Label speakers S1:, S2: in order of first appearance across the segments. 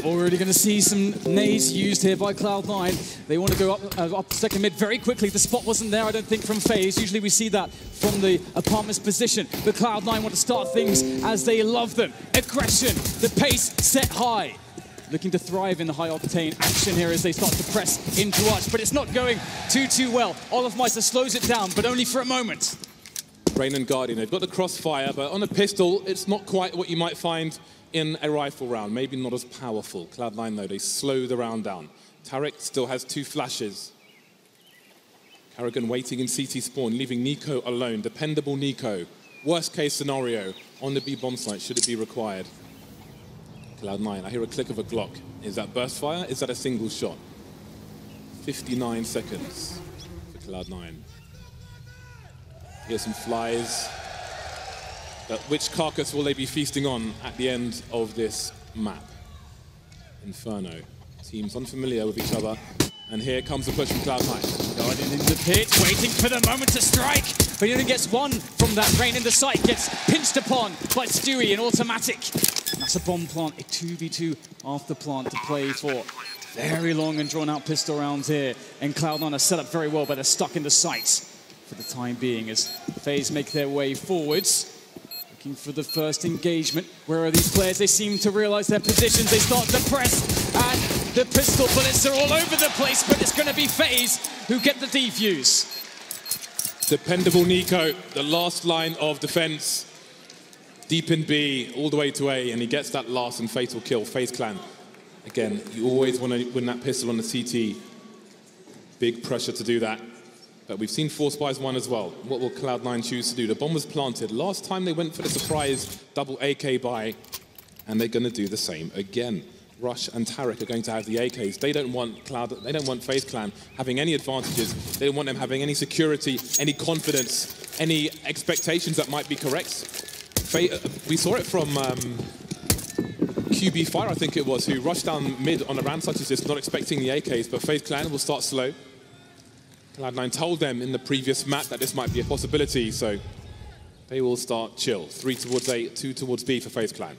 S1: Already going to see some nades used here by Cloud9. They want to go up second mid very quickly. The spot wasn't there, I don't think, from FaZe. Usually we see that from the apartment's position. But Cloud9 want to start things as they love them. Aggression, the pace set high. Looking to thrive in the high-octane action here as they start to press into Arch. But it's not going too well. olofmeister slows it down, but only for a moment.
S2: Rain and Guardian, they've got the crossfire, but on a pistol, it's not quite what you might find in a rifle round. Maybe not as powerful. Cloud9, though, they slow the round down. Tariq still has 2 flashes. Karrigan waiting in CT spawn, leaving Nico alone. Dependable Nico. Worst case scenario on the B bomb site, should it be required. Cloud9, I hear a click of a Glock. Is that burst fire? Is that a single shot? 59 seconds for Cloud9. Here's some flies. But which carcass will they be feasting on at the end of this map? Inferno. Teams unfamiliar with each other. And here comes the push from Cloud9.
S1: Guardian in the pit, waiting for the moment to strike. But he only gets one from that. Rain in the sight gets pinched upon by Stewie in automatic. And that's a bomb plant, a 2v2 after plant to play for. Very long and drawn out pistol rounds here. And Cloud9 are set up very well, but they're stuck in the sight for the time being as FaZe make their way forwards. Looking for the first engagement. Where are these players? They seem to realize their positions. They start to press, and the pistol bullets are all over the place, but it's going to be FaZe who get the defuse.
S2: Dependable Nico, the last line of defense. Deep in B, all the way to A, and he gets that last and fatal kill. FaZe Clan. Again, you always want to win that pistol on the CT. Big pressure to do that. But we've seen 4 Spies 1 as well. What will Cloud9 choose to do? The bomb was planted. Last time they went for the surprise double AK buy, and they're going to do the same again. Rush and Tariq are going to have the AKs. They don't want FaZe Clan having any advantages. They don't want them having any security, any confidence, any expectations that might be correct. We saw it from QB Fire, I think it was, who rushed down mid on a round such as this, not expecting the AKs, but FaZe Clan will start slow. Cloud9 told them in the previous map that this might be a possibility, so they will start chill. 3 towards A, 2 towards B for FaZe Clan.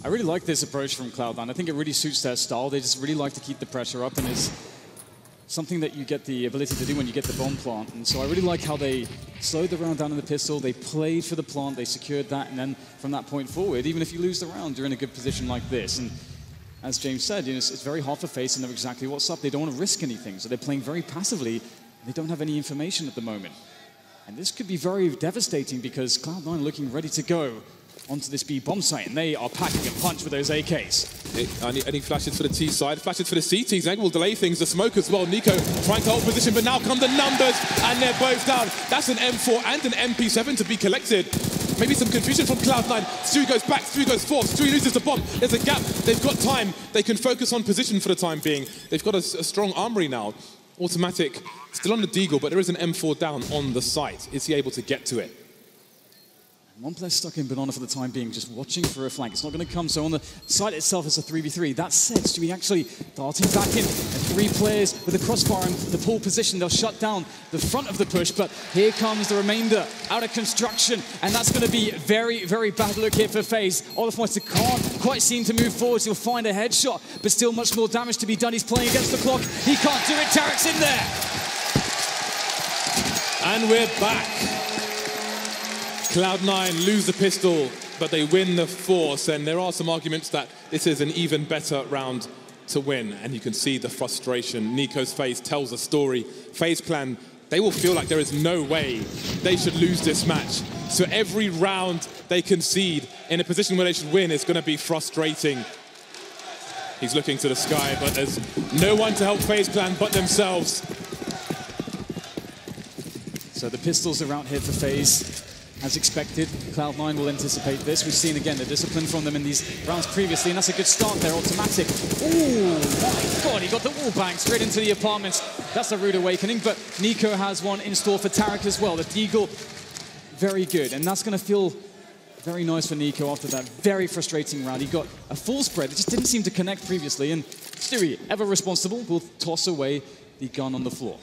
S1: I really like this approach from Cloud9. I think it really suits their style. They just really like to keep the pressure up, and it's something that you get the ability to do when you get the bomb plant. And so I really like how they slowed the round down in the pistol, they played for the plant, they secured that, and then from that point forward, even if you lose the round, you're in a good position like this. And as James said, it's very hard for FaZe to know exactly what's up. They don't want to risk anything, so they're playing very passively. They don't have any information at the moment. And this could be very devastating because Cloud9 are looking ready to go onto this B bomb site, and they are packing a punch with those AKs.
S2: Any flashes for the T side, flashes for the CT. Zeg will delay things, the smoke as well. Nico trying to hold position, but now come the numbers, and they're both down. That's an M4 and an MP7 to be collected. Maybe some confusion from Cloud9. Stewie goes back, Stewie goes forth, Stewie loses the bomb. There's a gap, they've got time. They can focus on position for the time being. They've got a strong armory now. Automatic, still on the Deagle, but there is an M4 down on the site. Is he able to get to it?
S1: One player stuck in Banana for the time being, just watching for a flank. It's not going to come, so on the site itself it's a 3v3. That said, Stewie actually darting back in, and 3 players with a crossfire in the pole position. They'll shut down the front of the push, but here comes the remainder out of construction, and that's going to be very, very bad look here for FaZe. olofmeister can't quite seem to move forward. He'll find a headshot, but still much more damage to be done. He's playing against the clock. He can't do it. Tariq's in there.
S2: And we're back. Cloud9 lose the pistol, but they win the force, and there are some arguments that this is an even better round to win, and you can see the frustration. Nico's face tells a story. FaZe Clan, they will feel like there is no way they should lose this match. So every round they concede in a position where they should win is going to be frustrating. He's looking to the sky, but there's no one to help FaZe Clan but themselves.
S1: So the pistols are out here for FaZe. As expected, Cloud9 will anticipate this. We've seen, again, the discipline from them in these rounds previously, and that's a good start there, automatic. Ooh, my God, he got the wall bang straight into the apartments. That's a rude awakening, but Nico has one in store for Tariq as well. The Deagle, very good, and that's going to feel very nice for Nico after that very frustrating round. He got a full spread. It just didn't seem to connect previously, and Stewie, ever responsible, will toss away the gun on the floor.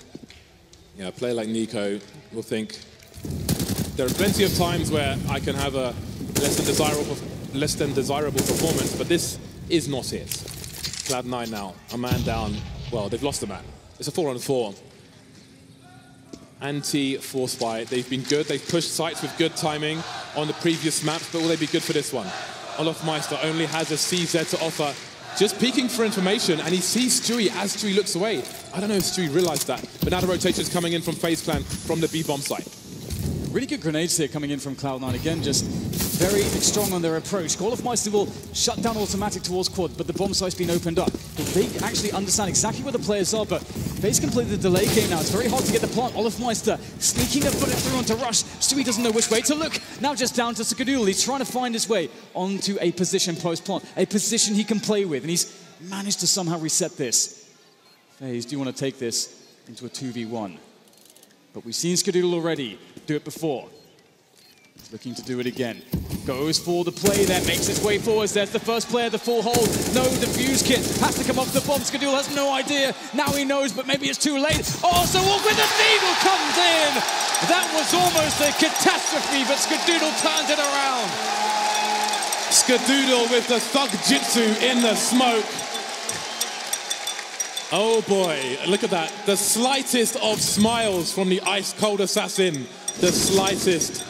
S2: Yeah, a player like Nico will think, there are plenty of times where I can have a less than desirable performance, but this is not it. Cloud9 now, a man down. Well, they've lost a man. It's a 4-on-4. Anti-force fight. They've been good. They've pushed sites with good timing on the previous maps, but will they be good for this one? Olofmeister only has a CZ to offer. Just peeking for information, and he sees Stewie as Stewie looks away. I don't know if Stewie realized that, but now the rotation is coming in from FaZe Clan from the B-bomb site.
S1: Really good grenades here coming in from Cloud9. Again, just very strong on their approach. Olofmeister will shut down automatic towards quad, but the bomb site's been opened up. They actually understand exactly where the players are, but FaZe can play the delay game now. It's very hard to get the plant. Olofmeister sneaking a bullet through onto Rush. Stewie doesn't know which way to look. Now just down to Skadoodle. He's trying to find his way onto a position post-plant, a position he can play with, and he's managed to somehow reset this. FaZe do want to take this into a 2v1. But we've seen Skadoodle already do it before. He's looking to do it again. Goes for the play there, makes its way forwards. There's the first player, the full hold. No defuse kit, has to come off the bomb. Skadoodle has no idea. Now he knows, but maybe it's too late. Oh, so with the needle comes in. That was almost a catastrophe, but Skadoodle turns it around.
S2: Skadoodle with the thug jitsu in the smoke. Oh boy, look at that. The slightest of smiles from the ice-cold assassin. The slightest.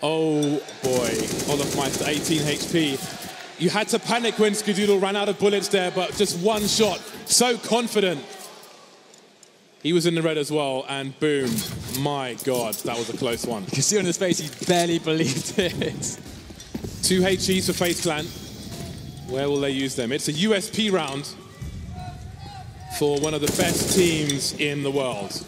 S2: Oh boy, Olofmeister, 18 HP. You had to panic when Skadoodle ran out of bullets there, but just one shot. So confident. He was in the red as well, and boom. My God, that was a close one.
S1: You can see on his face, he barely believed it.
S2: 2 HEs for FaZe Clan. Where will they use them? It's a USP round for one of the best teams in the world.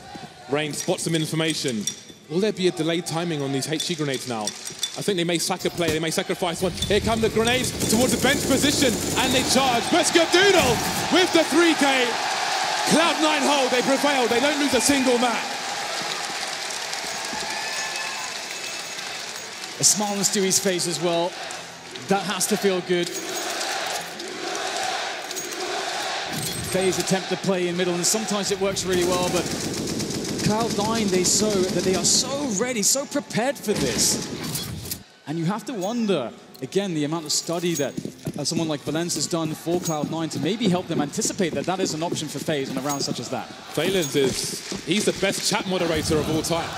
S2: Rain spots some information. Will there be a delayed timing on these HE grenades now? I think they may sack a play, they may sacrifice one. Here come the grenades towards the bench position, and they charge. But Skadoodle with the 3K. Cloud9 hold, they prevail, they don't lose a single match.
S1: A smile on Stewie's face as well. That has to feel good. FaZe attempt to play in middle, and sometimes it works really well, but Cloud9, they are so ready, so prepared for this. And you have to wonder, again, the amount of study that someone like Valence has done for Cloud9 to maybe help them anticipate that that is an option for FaZe on a round such as that.
S2: Valence he's the best chat moderator of all time.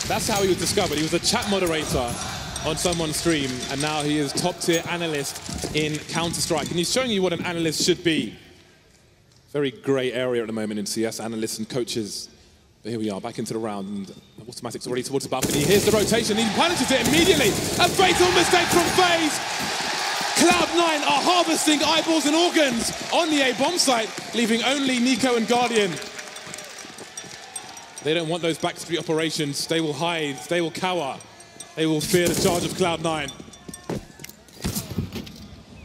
S2: That's how he was discovered. He was a chat moderator on someone's stream, and now he is top-tier analyst in Counter-Strike. And he's showing you what an analyst should be. Very grey area at the moment in CS, analysts and coaches. But here we are, back into the round, and Automatic's already towards the balcony. Here's the rotation, he punishes it immediately. A fatal mistake from FaZe. Cloud9 are harvesting eyeballs and organs on the A bomb site, leaving only Nico and Guardian. They don't want those backstreet operations. They will hide, they will cower. They will fear the charge of Cloud9.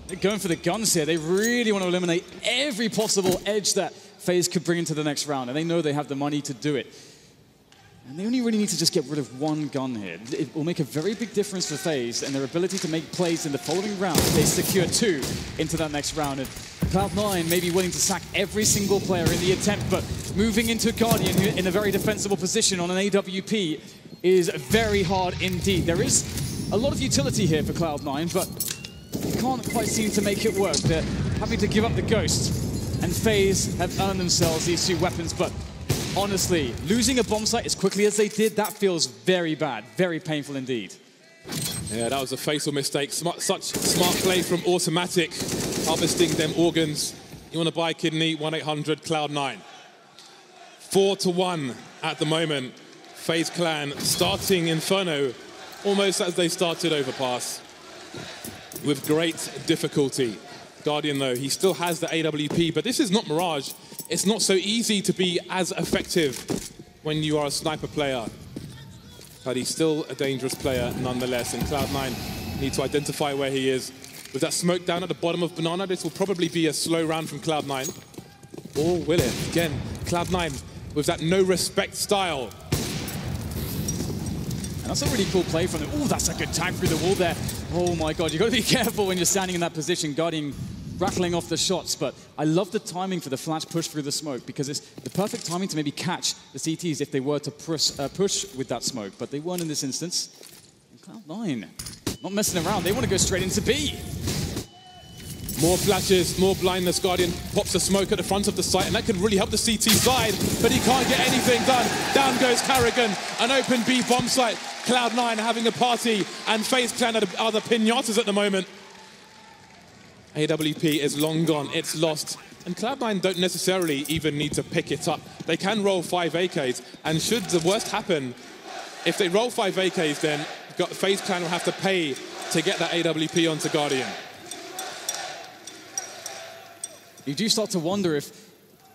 S1: They're going for the guns here. They really want to eliminate every possible edge that FaZe could bring into the next round, and they know they have the money to do it. And they only really need to just get rid of one gun here. It will make a very big difference for FaZe and their ability to make plays in the following round. They secure 2 into that next round. And Cloud9 may be willing to sack every single player in the attempt, but moving into Guardian in a very defensible position on an AWP is very hard indeed. There is a lot of utility here for Cloud9, but they can't quite seem to make it work. They're having to give up the Ghost, and FaZe have earned themselves these 2 weapons, but honestly, losing a bomb site as quickly as they did, that feels very bad, very painful indeed.
S2: Yeah, that was a fatal mistake. Such smart play from Automatic, harvesting them organs. You want to buy kidney? 1-800 Cloud9. 4-1 at the moment. FaZe Clan starting Inferno almost as they started Overpass, with great difficulty. Guardian, though, he still has the AWP, but this is not Mirage. It's not so easy to be as effective when you are a sniper player. But he's still a dangerous player nonetheless, and Cloud9 need to identify where he is. With that smoke down at the bottom of Banana, this will probably be a slow round from Cloud9. Or will it? Again, Cloud9 with that no-respect style.
S1: And that's a really cool play from them. Oh, that's a good tag through the wall there. Oh my God, you've got to be careful when you're standing in that position, Guardian rattling off the shots, but I love the timing for the flash push through the smoke, because it's the perfect timing to maybe catch the CTs if they were to push with that smoke, but they weren't in this instance. And Cloud9, not messing around, they want to go straight into B.
S2: More flashes, more blindness. Guardian pops a smoke at the front of the site, and that could really help the CT side, but he can't get anything done. Down goes Carrigan, an open B bomb site. Cloud9 having a party, and FaZe Clan are the pinatas at the moment. AWP is long gone, it's lost. And Cloud9 don't necessarily even need to pick it up. They can roll 5 AKs, and should the worst happen, if they roll 5 AKs, then FaZe Clan will have to pay to get that AWP onto Guardian.
S1: You do start to wonder if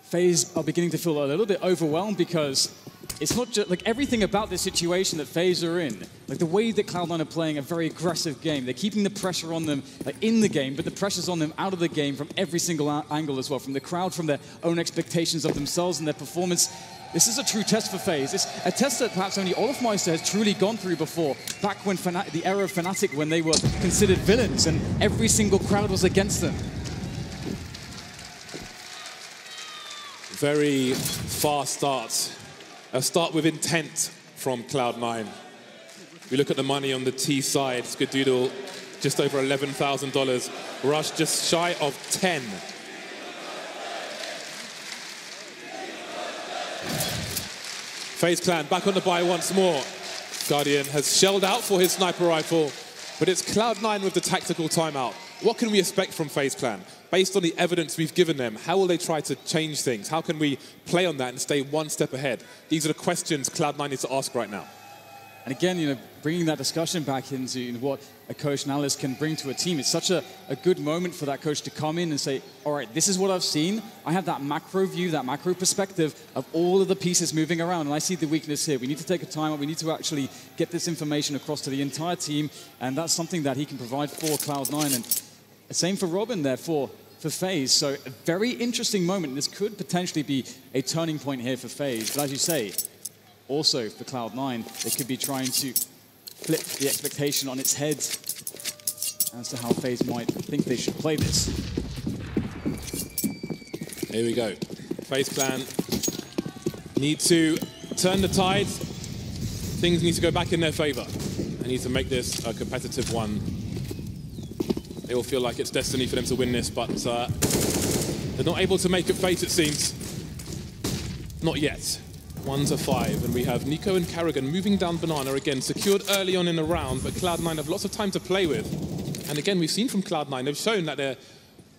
S1: FaZe are beginning to feel a little bit overwhelmed, because it's not just like everything about this situation that FaZe are in. Like the way that Cloud9 are playing a very aggressive game. They're keeping the pressure on them like in the game, but the pressure's on them out of the game from every single angle as well. From the crowd, from their own expectations of themselves and their performance. This is a true test for FaZe. It's a test that perhaps only Olofmeister has truly gone through before. Back when the era of Fnatic, when they were considered villains and every single crowd was against them.
S2: Very fast start. A start with intent from Cloud9. We look at the money on the T side. Skadoodle, just over $11,000. Rush just shy of 10. FaZe Clan back on the buy once more. Guardian has shelled out for his sniper rifle, but it's Cloud9 with the tactical timeout. What can we expect from FaZe Clan? Based on the evidence we've given them, how will they try to change things? How can we play on that and stay one step ahead? These are the questions Cloud9 needs to ask right now.
S1: And again, bringing that discussion back into what a coach and analyst can bring to a team. It's such a good moment for that coach to come in and say, all right, this is what I've seen. I have that macro view, that macro perspective of all of the pieces moving around, and I see the weakness here. We need to take a time out. We need to actually get this information across to the entire team, and that's something that he can provide for Cloud9. And same for Robin there for FaZe. So a very interesting moment. This could potentially be a turning point here for FaZe. But as you say, also for Cloud9, they could be trying to flip the expectation on its head as to how FaZe might think they should play this.
S2: Here we go. FaZe Clan need to turn the tide. Things need to go back in their favor. They need to make this a competitive one. They all feel like it's destiny for them to win this, but they're not able to make it fate, it seems. Not yet. 1-5, and we have Nico and Carrigan moving down Banana again, secured early on in the round, but Cloud9 have lots of time to play with. And again, we've seen from Cloud9, they've shown that they're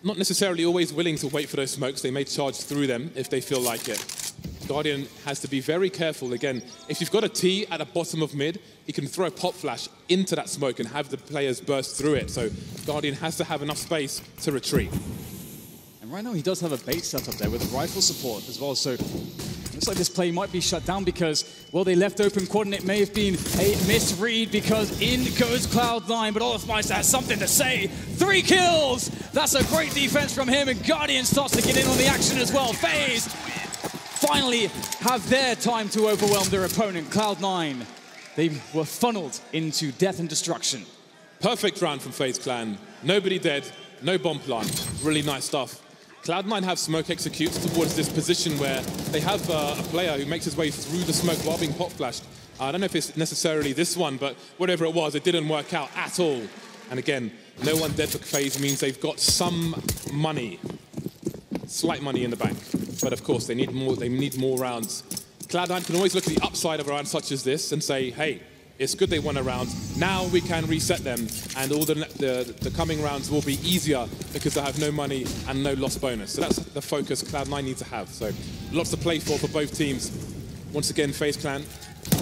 S2: not necessarily always willing to wait for those smokes. They may charge through them if they feel like it. Guardian has to be very careful. Again, if you've got a T at the bottom of mid, he can throw a pop flash into that smoke and have the players burst through it. So Guardian has to have enough space to retreat.
S1: And right now he does have a bait set up there with rifle support as well. So looks like this play might be shut down because, well, they left open quad and it may have been a misread because in goes Cloud9, but Olofmeister has something to say. 3 kills! That's a great defense from him, and Guardian starts to get in on the action as well. FaZe finally have their time to overwhelm their opponent, Cloud9. They were funneled into death and destruction.
S2: Perfect round from FaZe Clan. Nobody dead, no bomb plant. Really nice stuff. Cloud9 have smoke executes towards this position where they have a player who makes his way through the smoke while being pop flashed. I don't know if it's necessarily this one, but whatever it was, it didn't work out at all. And again, no one dead for FaZe means they've got some money, slight money in the bank. But of course, they need more rounds. Cloud9 can always look at the upside of a round such as this and say, hey, it's good they won a round. Now we can reset them, and all the coming rounds will be easier because they have no money and no loss bonus. So that's the focus Cloud9 need to have. So lots to play for both teams. Once again, FaZe Clan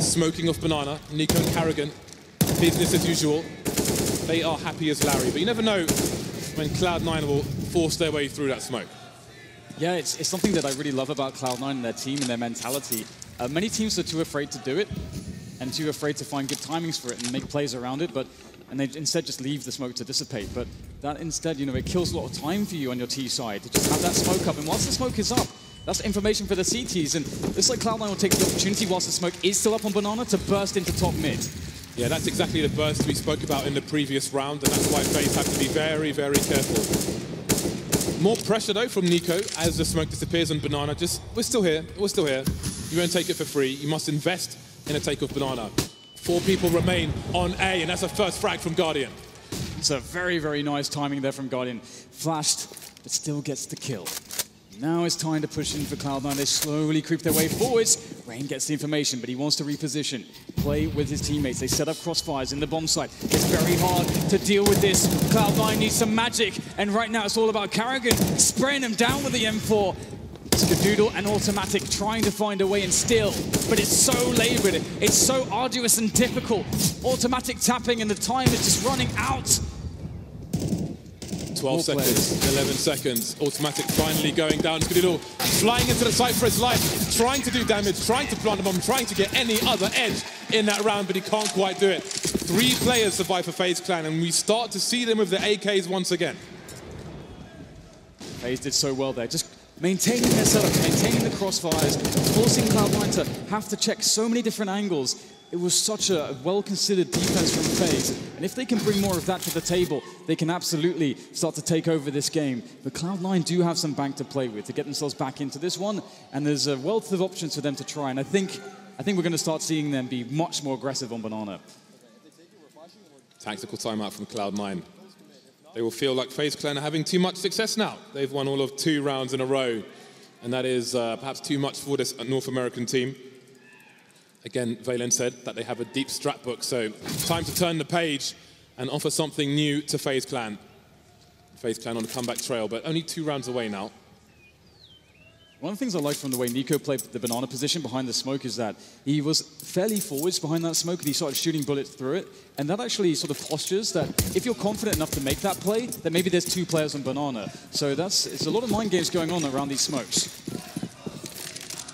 S2: smoking off Banana. Nico and Carrigan, business as usual. They are happy as Larry, but you never know when Cloud9 will force their way through that smoke.
S1: Yeah, it's something that I really love about Cloud9 and their team and their mentality. Many teams are too afraid to do it and too afraid to find good timings for it and make plays around it, and they instead just leave the smoke to dissipate. But that instead, it kills a lot of time for you on your T side to just have that smoke up. And once the smoke is up, that's information for the CTs. And it's like Cloud9 will take the opportunity whilst the smoke is still up on Banana to burst into top mid.
S2: Yeah, that's exactly the burst we spoke about in the previous round, and that's why FaZe have to be very, very careful. More pressure, though, from Nico as the smoke disappears on Banana. We're still here. We're still here. You won't take it for free. You must invest in a take of Banana. 4 people remain on A, and that's a first frag from Guardian.
S1: answer. Very, very nice timing there from Guardian. Flashed, but still gets the kill. Now it's time to push in for Cloud9. They slowly creep their way forwards. Rain gets the information, but he wants to reposition, play with his teammates. They set up crossfires in the bomb site. It's very hard to deal with this. Cloud9 needs some magic, and right now it's all about Karrigan spraying him down with the M4. Skadoodle and Automatic trying to find a way in still, but it's so labored, it's so arduous and difficult. Automatic tapping and the time is just running out.
S2: 12 seconds, 11 seconds. Automatic finally going down. Skadoodle flying into the site for his life, trying to do damage, trying to plant a bomb, trying to get any other edge in that round, but he can't quite do it. 3 players survive for FaZe Clan, and we start to see them with the AKs once again.
S1: FaZe did so well there, just maintaining their setup, maintaining the crossfires, forcing Cloud9 to have to check so many different angles. It was such a well-considered defense from FaZe, and if they can bring more of that to the table, they can absolutely start to take over this game. But Cloud9 do have some bank to play with to get themselves back into this one, and there's a wealth of options for them to try, and I think we're going to start seeing them be much more aggressive on Banana.
S2: Tactical timeout from Cloud9. They will feel like FaZe Clan are having too much success now. They've won all of 2 rounds in a row, and that is perhaps too much for this North American team. Again, Valen said that they have a deep strat book, so time to turn the page and offer something new to FaZe Clan. FaZe Clan on the comeback trail, but only 2 rounds away now.
S1: One of the things I like from the way Nico played the Banana position behind the smoke is that he was fairly forwards behind that smoke and he started shooting bullets through it. And that actually sort of postures that if you're confident enough to make that play, that maybe there's 2 players on Banana. So it's a lot of mind games going on around these smokes.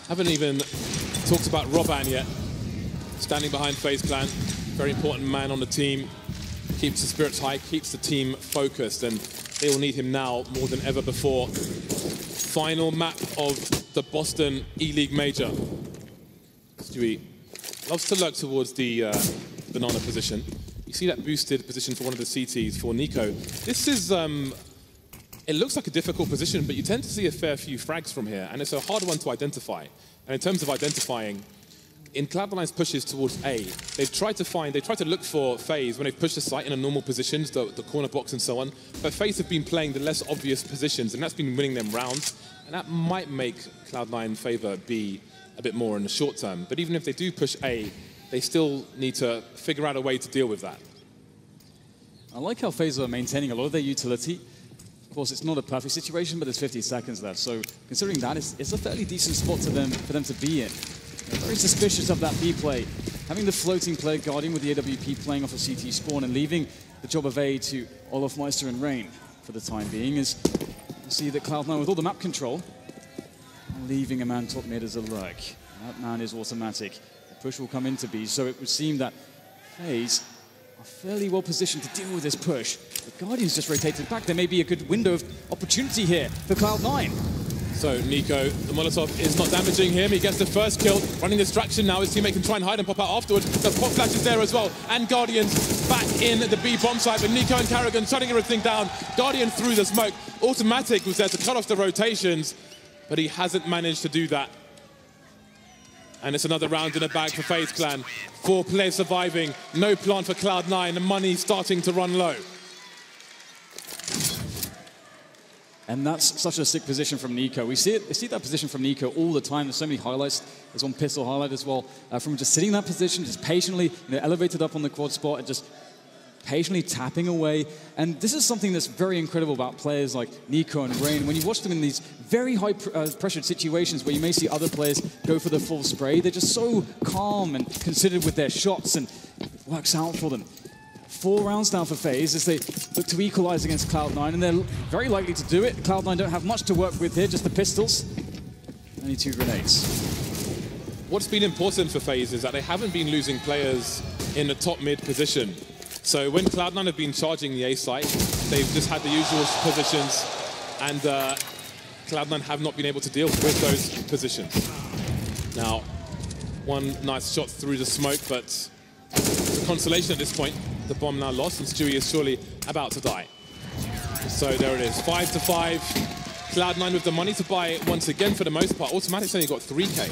S2: Haven't even talked about Robban yet. Standing behind FaZe Clan, very important man on the team. Keeps the spirits high, keeps the team focused, and they will need him now more than ever before. Final map of the Boston E-League Major. Stewie loves to lurk towards the Banana position. You see that boosted position for one of the CTs for Nico. This is, it looks like a difficult position, but you tend to see a fair few frags from here, and it's a hard one to identify. And in terms of identifying, in Cloud9's pushes towards A, they've tried to look for FaZe when they've pushed the site in a normal positions, the corner box and so on, but FaZe have been playing the less obvious positions, and that's been winning them rounds, and that might make Cloud9 favor B a bit more in the short term. But even if they do push A, they still need to figure out a way to deal with that.
S1: I like how FaZe are maintaining a lot of their utility. Of course, it's not a perfect situation, but there's 50 seconds left, so considering that, it's a fairly decent spot for them to be in. They're very suspicious of that B play. Having the floating player Guardian with the AWP playing off a CT spawn and leaving the job of A to Olofmeister and Rain for the time being is you see that Cloud9 with all the map control leaving a man top mid as a lurk. That man is Automatic. The push will come into B, so it would seem that FaZe are fairly well positioned to deal with this push. The Guardian's just rotated back. There may be a good window of opportunity here for Cloud9.
S2: So Nico, the Molotov is not damaging him. He gets the first kill. Running distraction now. His teammate can try and hide and pop out afterwards. The pop flash is there as well. And Guardian's back in the B bomb site. But Nico and Karrigan shutting everything down. Guardian through the smoke. Automatic was there to cut off the rotations, but he hasn't managed to do that. And it's another round in the bag for FaZe Clan. 4 players surviving. No plan for Cloud9. The money starting to run low.
S1: And that's such a sick position from Nico. We see that position from Nico all the time. There's so many highlights. There's one pistol highlight as well. From just sitting in that position, just patiently elevated up on the quad spot and just patiently tapping away. And this is something that's very incredible about players like Nico and Rain. When you watch them in these very high pressured situations where you may see other players go for the full spray, they're just so calm and considered with their shots, and it works out for them. 4 rounds now for FaZe as they look to equalize against Cloud9, and they're very likely to do it. Cloud9 don't have much to work with here, just the pistols. Only 2 grenades.
S2: What's been important for FaZe is that they haven't been losing players in the top mid position. So when Cloud9 have been charging the A site, they've just had the usual positions, and Cloud9 have not been able to deal with those positions. Now, one nice shot through the smoke, but the consolation at this point, the bomb now lost, and Stewie is surely about to die. So there it is, 5-5. Cloud9 with the money to buy once again for the most part. Automatic's only got 3K.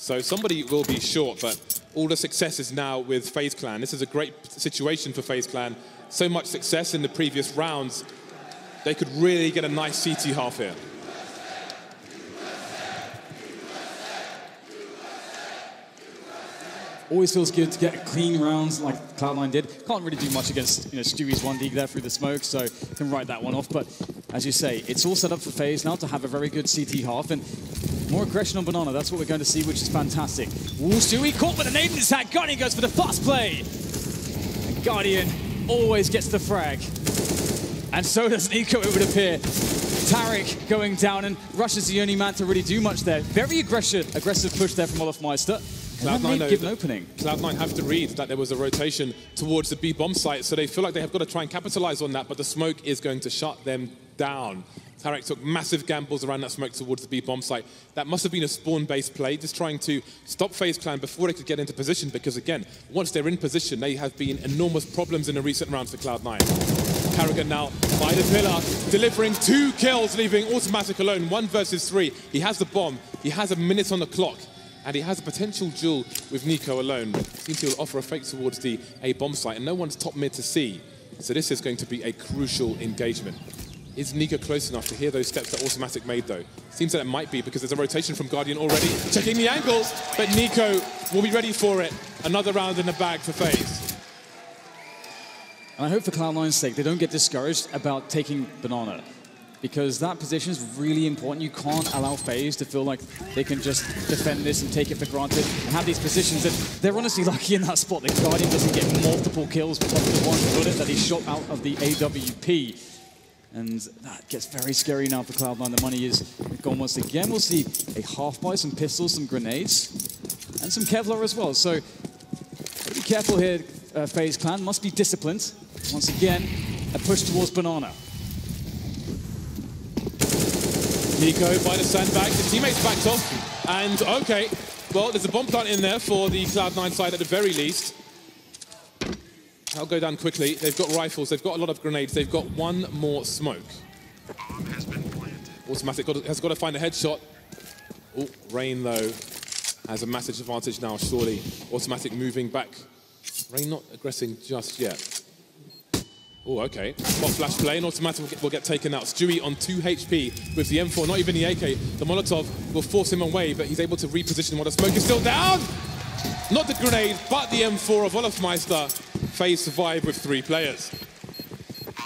S2: So somebody will be short, but all the success is now with FaZe Clan. This is a great situation for FaZe Clan. So much success in the previous rounds. They could really get a nice CT half here.
S1: Always feels good to get clean rounds like Cloud9 did. Can't really do much against Stewie's 1D there through the smoke, so can write that one off. But as you say, it's all set up for FaZe now to have a very good CT half. And more aggression on Banana, that's what we're going to see, which is fantastic. Ooh, Stewie caught with a name in his hat. Guardian goes for the fast play. And Guardian always gets the frag. And so does Nico, it would appear. Tarek going down, and Rush is the only man to really do much there. Very aggressive push there from Olofmeister.
S2: Cloud9
S1: give an opening.
S2: Cloud9 have to read that there was a rotation towards the B bomb site, so they feel like they have got to try and capitalize on that, but the smoke is going to shut them down. Tarek took massive gambles around that smoke towards the B bomb site. That must have been a spawn-based play, just trying to stop FaZe Clan before they could get into position, because again, once they're in position, they have been enormous problems in the recent rounds for Cloud9. Carrigan now by the pillar, delivering 2 kills, leaving Automatic alone, 1 versus 3. He has the bomb, he has a minute on the clock, and he has a potential duel with Nico alone. Seems he'll offer a fake towards the A bomb site, and no one's top mid to see. So this is going to be a crucial engagement. Is Nico close enough to hear those steps that Automatic made, though? Seems that it might be, because there's a rotation from Guardian already. Checking the angles, but Nico will be ready for it. Another round in the bag for FaZe.
S1: And I hope for Cloud9's sake, they don't get discouraged about taking Banana, because that position is really important. You can't allow FaZe to feel like they can just defend this and take it for granted and have these positions. And they're honestly lucky in that spot. The Guardian doesn't get multiple kills with the one bullet that he shot out of the AWP. And that gets very scary now for Cloud9. The money is gone once again. We'll see a half-buy, some pistols, some grenades, and some Kevlar as well. So be careful here, FaZe Clan. Must be disciplined. Once again, a push towards Banana.
S2: Nico by the sandbag, the teammates backed off, and okay, well, there's a bomb plant in there for the Cloud9 side at the very least. I'll go down quickly. They've got rifles, they've got a lot of grenades, they've got one more smoke. Automatic has got to find a headshot. Oh, Rain, though, has a massive advantage now, surely. Automatic moving back. Rain not aggressing just yet. Oh, okay. Spot flash play, and Automatic will get taken out. Stewie on 2 HP with the M4, not even the AK. The Molotov will force him away, but he's able to reposition while the smoke is still down. Not the grenade, but the M4 of Olofmeister. FaZe survived with 3 players.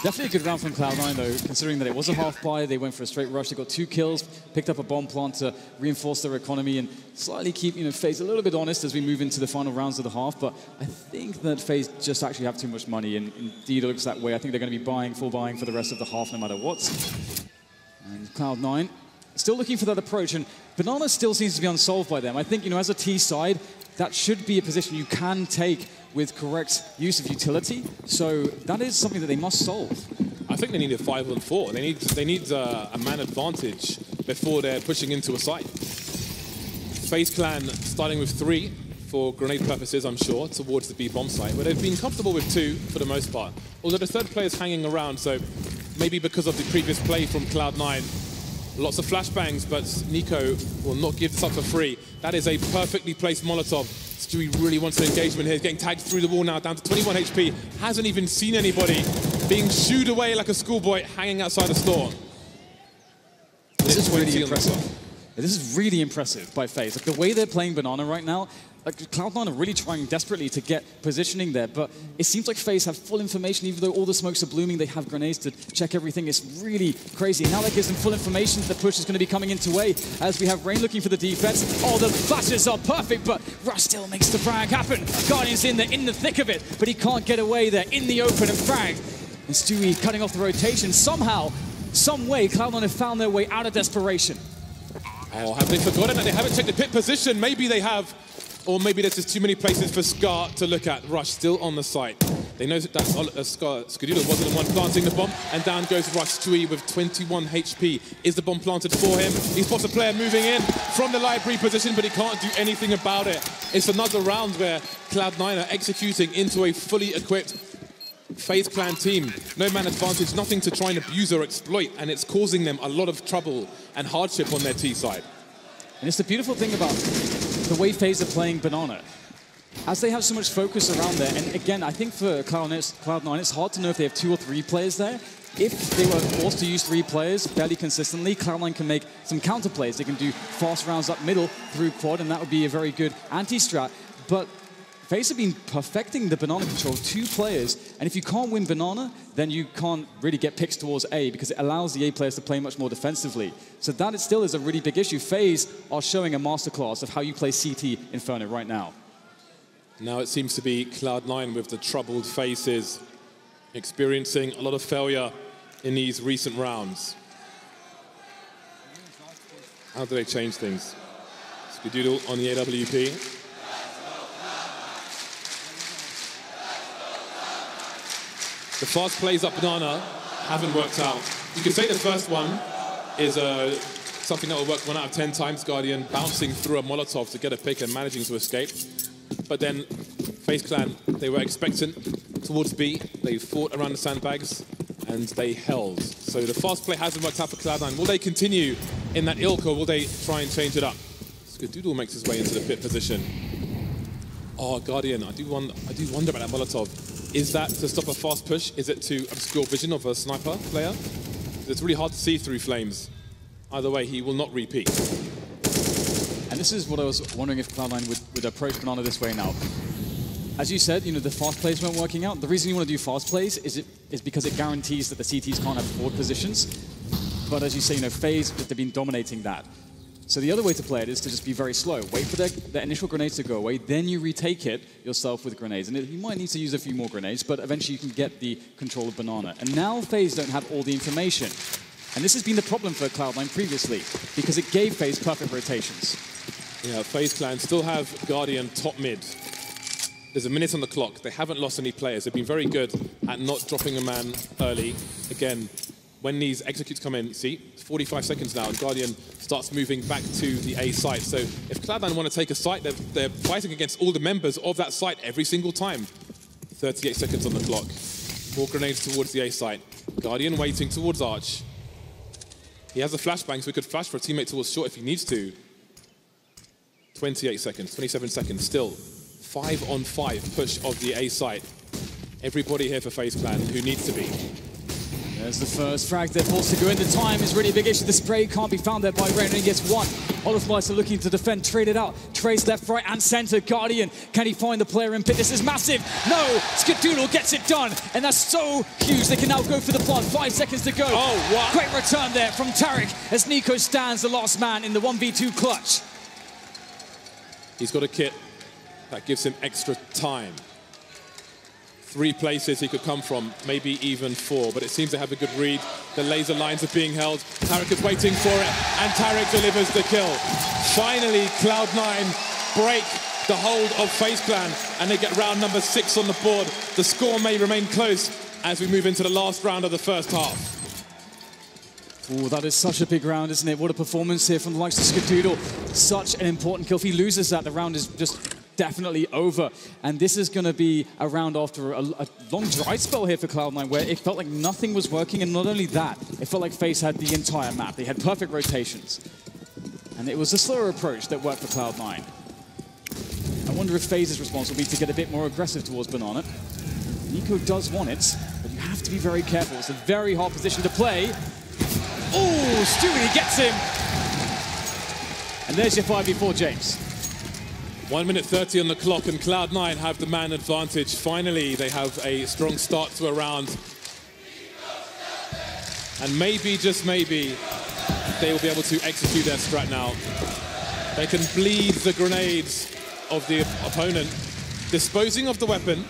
S1: Definitely a good round from Cloud9, though, considering that it was a half-buy. They went for a straight rush. They got 2 kills, picked up a bomb plant to reinforce their economy and slightly keep FaZe a little bit honest as we move into the final rounds of the half. But I think that FaZe just actually have too much money, and indeed it looks that way. I think they're going to be full buying for the rest of the half no matter what. And Cloud9 still looking for that approach, and Banana still seems to be unsolved by them. I think, as a T side, that should be a position you can take with correct use of utility. So that is something that they must solve.
S2: I think they need a 5-on-4. They need a man advantage before they're pushing into a site. FaZe Clan starting with 3 for grenade purposes, I'm sure, towards the B bomb site, where they've been comfortable with 2 for the most part. Although the 3rd player is hanging around, so maybe because of the previous play from Cloud9, lots of flashbangs, but Nico will not give this up for free. That is a perfectly placed Molotov. Stewie really wants an engagement here. He's getting tagged through the wall now, down to 21 HP. Hasn't even seen anybody. Being shooed away like a schoolboy, hanging outside the store.
S1: This is really impressive. This is really impressive by FaZe. Like, the way they're playing Banana right now, Cloud9 are really trying desperately to get positioning there, but it seems like FaZe have full information. Even though all the smokes are blooming, they have grenades to check everything. It's really crazy. Now that gives them full information. The push is going to be coming into way as we have Rain looking for the defense. Oh, the flashes are perfect, but Rush still makes the frag happen. Guardian's in there, in the thick of it, but he can't get away there in the open and frag. And Stewie cutting off the rotation. Somehow, some way, Cloud9 have found their way out of desperation.
S2: Oh, have they forgotten that they haven't checked the pit position? Maybe they have. Or maybe there's just too many places for Scar to look at. Rush still on the site. They know that Codigo wasn't the one planting the bomb, and down goes Rush. Stewie with 21 HP. Is the bomb planted for him? He spots a player moving in from the library position, but he can't do anything about it. It's another round where Cloud9 are executing into a fully equipped FaZe Clan team. No man advantage, nothing to try and abuse or exploit, and it's causing them a lot of trouble and hardship on their T side.
S1: And it's the beautiful thing about the way FaZe are playing Banana. As they have so much focus around there, and again, I think for Cloud9, it's hard to know if they have 2 or 3 players there. If they were forced to use 3 players fairly consistently, Cloud9 can make some counter plays. They can do fast rounds up middle through quad, and that would be a very good anti-strat. But FaZe have been perfecting the Banana control, 2 players, and if you can't win Banana, then you can't really get picks towards A, because it allows the A players to play much more defensively. So that still is a really big issue. FaZe are showing a masterclass of how you play CT Inferno right now.
S2: Now it seems to be Cloud9 with the troubled faces, experiencing a lot of failure in these recent rounds. How do they change things? Skadoodle on the AWP. The fast plays up Banana haven't worked out. You could say the first one is something that will work 1 out of 10 times. Guardian bouncing through a Molotov to get a pick and managing to escape. But then FaZe Clan, they were expectant towards B. They fought around the sandbags and they held. So the fast play hasn't worked out for Cloud9. Will they continue in that ilk or will they try and change it up? Skadoodle makes his way into the pit position. Oh, Guardian, I do wonder about that Molotov. Is that to stop a fast push? Is it to obscure vision of a sniper player? It's really hard to see through flames. Either way, he will not repeat.
S1: And this is what I was wondering if Cloud9 would approach Banana this way now. As you said, the fast plays weren't working out. The reason you want to do fast plays is because it guarantees that the CTs can't have forward positions. But as you say, FaZe, they've been dominating that. So the other way to play it is to just be very slow. Wait for the initial grenades to go away, then you retake it yourself with grenades. And you might need to use a few more grenades, but eventually you can get the control of Banana. And now FaZe don't have all the information. And this has been the problem for Cloud9 previously, because it gave FaZe perfect rotations.
S2: Yeah, FaZe Clan still have Guardian top mid. There's a minute on the clock. They haven't lost any players. They've been very good at not dropping a man early. Again, when these executes come in, see, 45 seconds now, and Guardian starts moving back to the A site. So if Cloud9 want to take a site, they're fighting against all the members of that site every single time. 38 seconds on the clock. 4 grenades towards the A site. Guardian waiting towards Arch. He has a flashbang, so he could flash for a teammate towards short if he needs to. 28 seconds, 27 seconds, still 5-on-5 push of the A site. Everybody here for FaZe Clan who needs to be.
S1: There's the first frag. They're forced to go in. The time is really a big issue. The spray can't be found there by Rain, and he gets 1. Olafmeister looking to defend, trade it out. Trace left, right, and center. Guardian, can he find the player in pit? This is massive. No, Skadoodle gets it done, and that's so huge. They can now go for the plant. 5 seconds to go.
S2: Oh, what?
S1: Great return there from Tariq as Nico stands the last man in the 1v2 clutch.
S2: He's got a kit that gives him extra time. 3 places he could come from, maybe even 4, but it seems to have a good read. The laser lines are being held. Tariq is waiting for it, and Tariq delivers the kill. Finally, Cloud9 break the hold of FaZe Clan, and they get round number 6 on the board. The score may remain close as we move into the last round of the first half.
S1: Oh, that is such a big round, isn't it? What a performance here from the likes of Skadoodle. Such an important kill. If he loses that, the round is just definitely over. And this is going to be a round after a long dry spell here for Cloud9, where it felt like nothing was working. And not only that, it felt like FaZe had the entire map. They had perfect rotations. And it was a slower approach that worked for Cloud9. I wonder if FaZe's response will be to get a bit more aggressive towards Banana. Nico does want it, but you have to be very careful. It's a very hard position to play. Oh, Stewie gets him. And there's your 5v4, James.
S2: 1 minute 30 on the clock, and Cloud9 have the man advantage. Finally, they have a strong start to a round. And maybe, just maybe, they will be able to execute their strat now. They can bleed the grenades of the opponent, disposing of the weapon.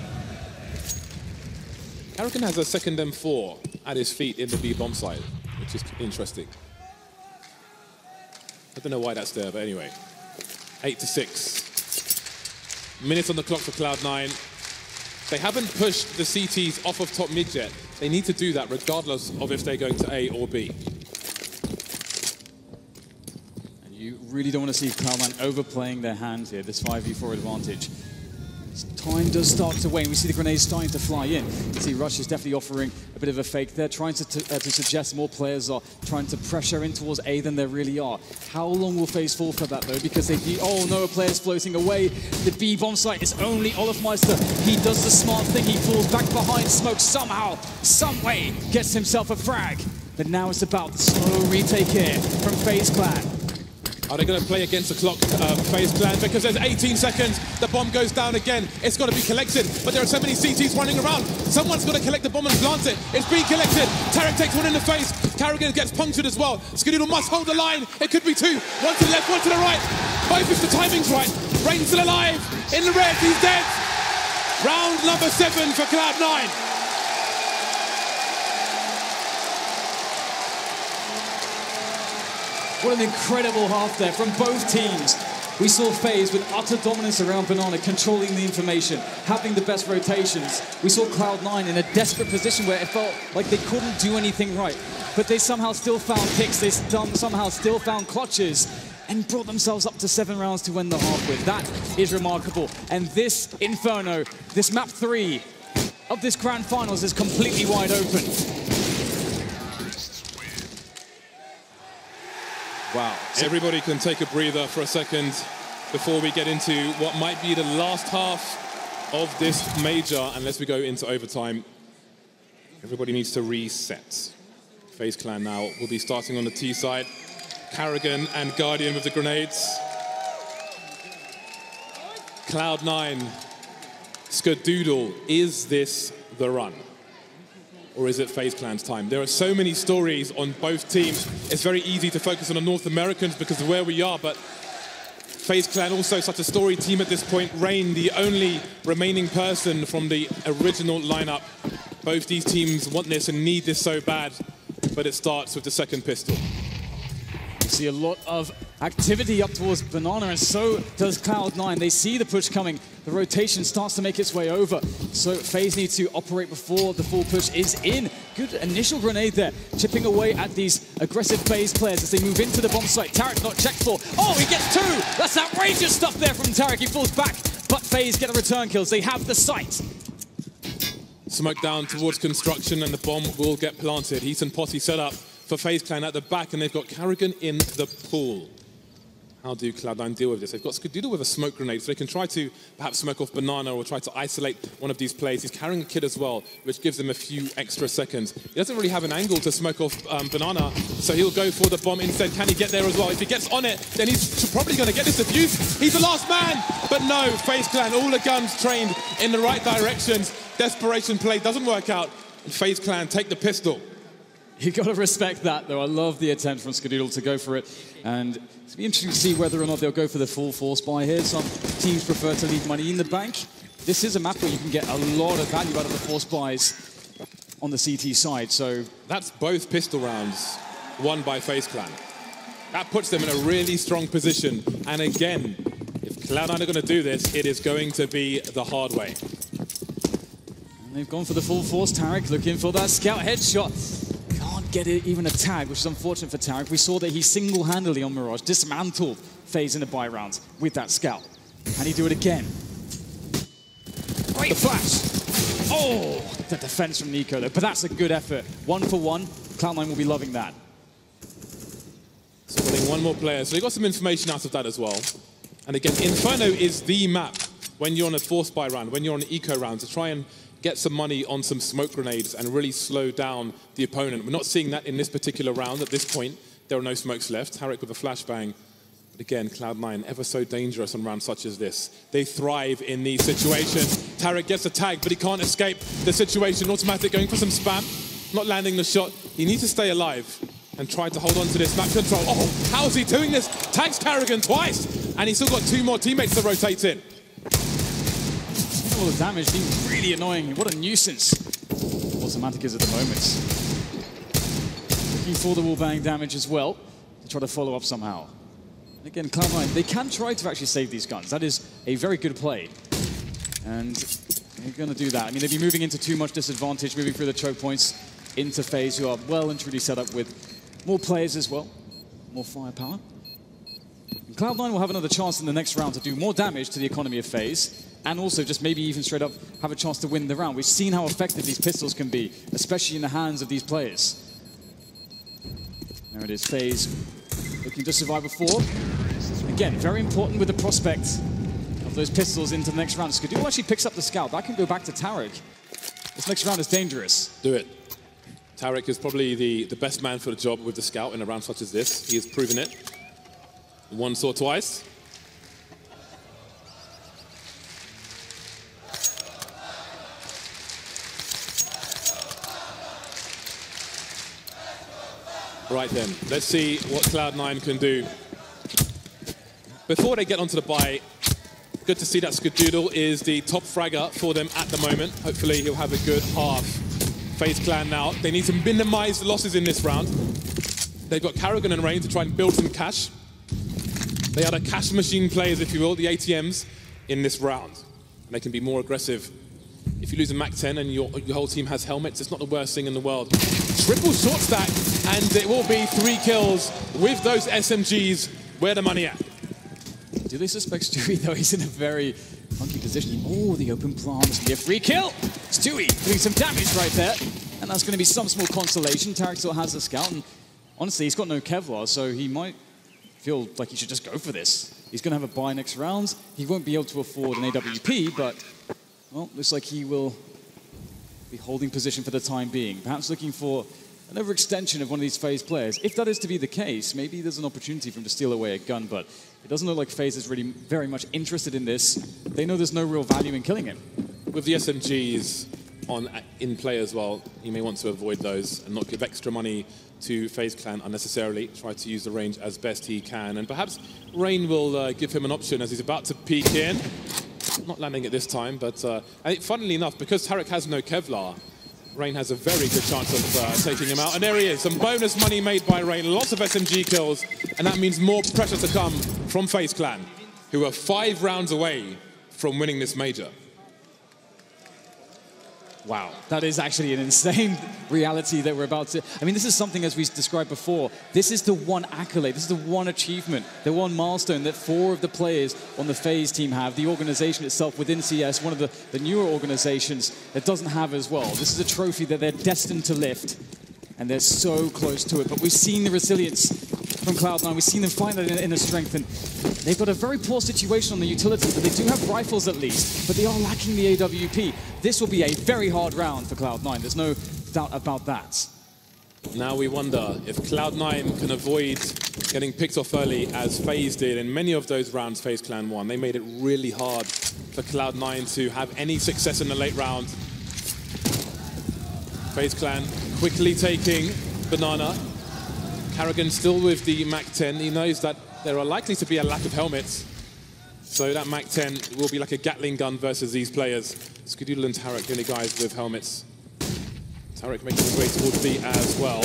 S2: Hurricane has a second M4 at his feet in the B bomb side, which is interesting. I don't know why that's there, but anyway. 8-6. Minutes on the clock for Cloud9. They haven't pushed the CTs off of top mid yet. They need to do that regardless of if they're going to A or B. You
S1: really don't want to see Cloud9 overplaying their hand here, this 5v4 advantage. time does start to wane. We see the grenades starting to fly in. You see Rush is definitely offering a bit of a fake there, trying to suggest more players are trying to pressure in towards A than there really are. How long will FaZe fall for that though? Because oh no, a player's floating away. The B bomb site is only Olafmeister. He does the smart thing. He falls back behind smoke somehow, some way, gets himself a frag. But now it's about the slow retake here from FaZe Clan.
S2: Are they going to play against the clock, FaZe Clan? Because there's 18 seconds, the bomb goes down again. It's got to be collected, but there are so many CTs running around. Someone's got to collect the bomb and plant it. It's being collected. Tarek takes one in the face. Carrigan gets punctured as well. Skadido must hold the line. It could be two. One to the left, one to the right. Both if the timing's right. Rain's still alive. In the red, he's dead. Round number 7 for Cloud9.
S1: What an incredible half there from both teams. We saw FaZe with utter dominance around Banana, controlling the information, having the best rotations. We saw Cloud9 in a desperate position where it felt like they couldn't do anything right. But they somehow still found picks, they somehow still found clutches, and brought themselves up to 7 rounds to win the half with. That is remarkable. And this Inferno, this map 3 of this grand finals is completely wide open. Wow.
S2: Everybody can take a breather for a second before we get into what might be the last half of this major, unless we go into overtime. Everybody needs to reset. FaZe Clan now will be starting on the T side. Carrigan and Guardian with the grenades. Cloud9, Skadoodle, is this the run? Or is it FaZe Clan's time? There are so many stories on both teams. It's very easy to focus on the North Americans because of where we are, but FaZe Clan also such a story team at this point. Rain, the only remaining person from the original lineup. Both these teams want this and need this so bad, but it starts with the second pistol.
S1: You see a lot of activity up towards Banana, and so does Cloud9. They see the push coming. The rotation starts to make its way over. So FaZe needs to operate before the full push is in. Good initial grenade there, chipping away at these aggressive FaZe players as they move into the bomb site. Tarek not checked for. Oh, he gets 2! That's outrageous stuff there from Tarek. He falls back, but FaZe get the return kills. They have the site.
S2: Smoke down towards construction and the bomb will get planted. Heat and Posse set up for FaZe Clan at the back, and they've got Carrigan in the pool. How do Cloud9 deal with this? They've got Skadoodle with a smoke grenade, so they can try to perhaps smoke off Banana or try to isolate one of these players. He's carrying a kid as well, which gives him a few extra seconds. He doesn't really have an angle to smoke off Banana, so he'll go for the bomb instead. Can he get there as well? If he gets on it, then he's probably going to get this defused. He's the last man, but no, FaZe Clan, all the guns trained in the right directions. Desperation play doesn't work out, and FaZe Clan take the pistol.
S1: You got to respect that, though. I love the attempt from Skadoodle to go for it, and it's be interesting to see whether or not they'll go for the full force buy here. Some teams prefer to leave money in the bank. This is a map where you can get a lot of value out of the force buys on the CT side. So
S2: that's both pistol rounds won by FaZe Clan. That puts them in a really strong position. And again, if Cloud9 are going to do this, it is going to be the hard way.
S1: And they've gone for the full force. Tarek looking for that scout headshot. Get it, even a tag, which is unfortunate for Tarek. We saw that he single-handedly on Mirage dismantled FaZe in the buy rounds with that scout. Can he do it again? Great flash! Oh, the defense from Nico though, but that's a good effort. 1 for 1, Cloud9 will be loving that.
S2: Spotting one more player, so you got some information out of that as well. And again, Inferno is the map when you're on a force buy round, when you're on an eco round, to try and get some money on some smoke grenades and really slow down the opponent. We're not seeing that in this particular round at this point. There are no smokes left. Tarek with a flashbang. But again, Cloud9, ever so dangerous on rounds such as this. They thrive in these situations. Tarek gets a tag, but he can't escape the situation. Automatic going for some spam, not landing the shot. He needs to stay alive and try to hold on to this map control. Oh, how is he doing this? Tags Carrigan twice, and he's still got 2 more teammates to rotate in.
S1: All the damage being really annoying. What a nuisance Automatic is at the moment. Looking for the wall bang damage as well to try to follow up somehow. And again, Cloud9, they can try to actually save these guns. That is a very good play. And they're going to do that. I mean, they'd be moving into too much disadvantage, moving through the choke points into FaZe, who are well and truly set up with more players as well, more firepower. And Cloud9 will have another chance in the next round to do more damage to the economy of FaZe and also just maybe even straight up have a chance to win the round. We've seen how effective these pistols can be, especially in the hands of these players. There it is, FaZe looking to survive a 4. Again, very important with the prospect of those pistols into the next round. Codigo actually picks up the scout. That can go back to Tarik. This next round is dangerous.
S2: Do it. Tarik is probably the best man for the job with the scout in a round such as this. He has proven it. Once or twice. Right then, let's see what Cloud9 can do. Before they get onto the bye, good to see that Skadoodle is the top fragger for them at the moment. Hopefully he'll have a good half. FaZe Clan now, they need to minimize the losses in this round. They've got Karrigan and Rain to try and build some cash. They are the cash machine players, if you will, the ATMs in this round. And they can be more aggressive. If you lose a MAC-10 and your whole team has helmets, it's not the worst thing in the world. Triple short stack, and it will be 3 kills with those SMGs. Where the money at?
S1: Do they suspect Stewie, though? He's in a very funky position. Oh, the open plant. This will be a free kill. Stewie doing some damage right there. And that's going to be some small consolation. Tarik still has the scout. And honestly, he's got no Kevlar, so he might feel like he should just go for this. He's going to have a bye next round. He won't be able to afford an AWP, but, well, looks like he will be holding position for the time being. Perhaps looking for an overextension of one of these FaZe players. If that is to be the case, maybe there's an opportunity for him to steal away a gun, but it doesn't look like FaZe is really very much interested in this. They know there's no real value in killing him.
S2: With the SMGs in play as well, you may want to avoid those and not give extra money to FaZe Clan unnecessarily. Try to use the range as best he can. And perhaps Rain will give him an option as he's about to peek in. Not landing it this time, but funnily enough, because Tarik has no Kevlar, Rain has a very good chance of taking him out. And there he is, some bonus money made by Rain, lots of SMG kills, and that means more pressure to come from FaZe Clan, who are 5 rounds away from winning this major.
S1: Wow, that is actually an insane reality that we're about to... I mean, this is something, as we described before, this is the one accolade, this is the one achievement, the one milestone that 4 of the players on the FaZe team have. The organization itself within CS, one of the newer organizations that doesn't have as well. This is a trophy that they're destined to lift, and they're so close to it. But we've seen the resilience from Cloud9. We've seen them find that inner strength, and they've got a very poor situation on the utility, but they do have rifles at least, but they are lacking the AWP. This will be a very hard round for Cloud9. There's no doubt about that.
S2: Now we wonder if Cloud9 can avoid getting picked off early as FaZe did. In many of those rounds, FaZe Clan won. They made it really hard for Cloud9 to have any success in the late round. FaZe Clan quickly taking Banana. Karrigan still with the MAC-10. He knows that there are likely to be a lack of helmets. So that MAC-10 will be like a Gatling gun versus these players. Skadoodle and Tarik, the only guys with helmets. Tarik making his way towards B as well.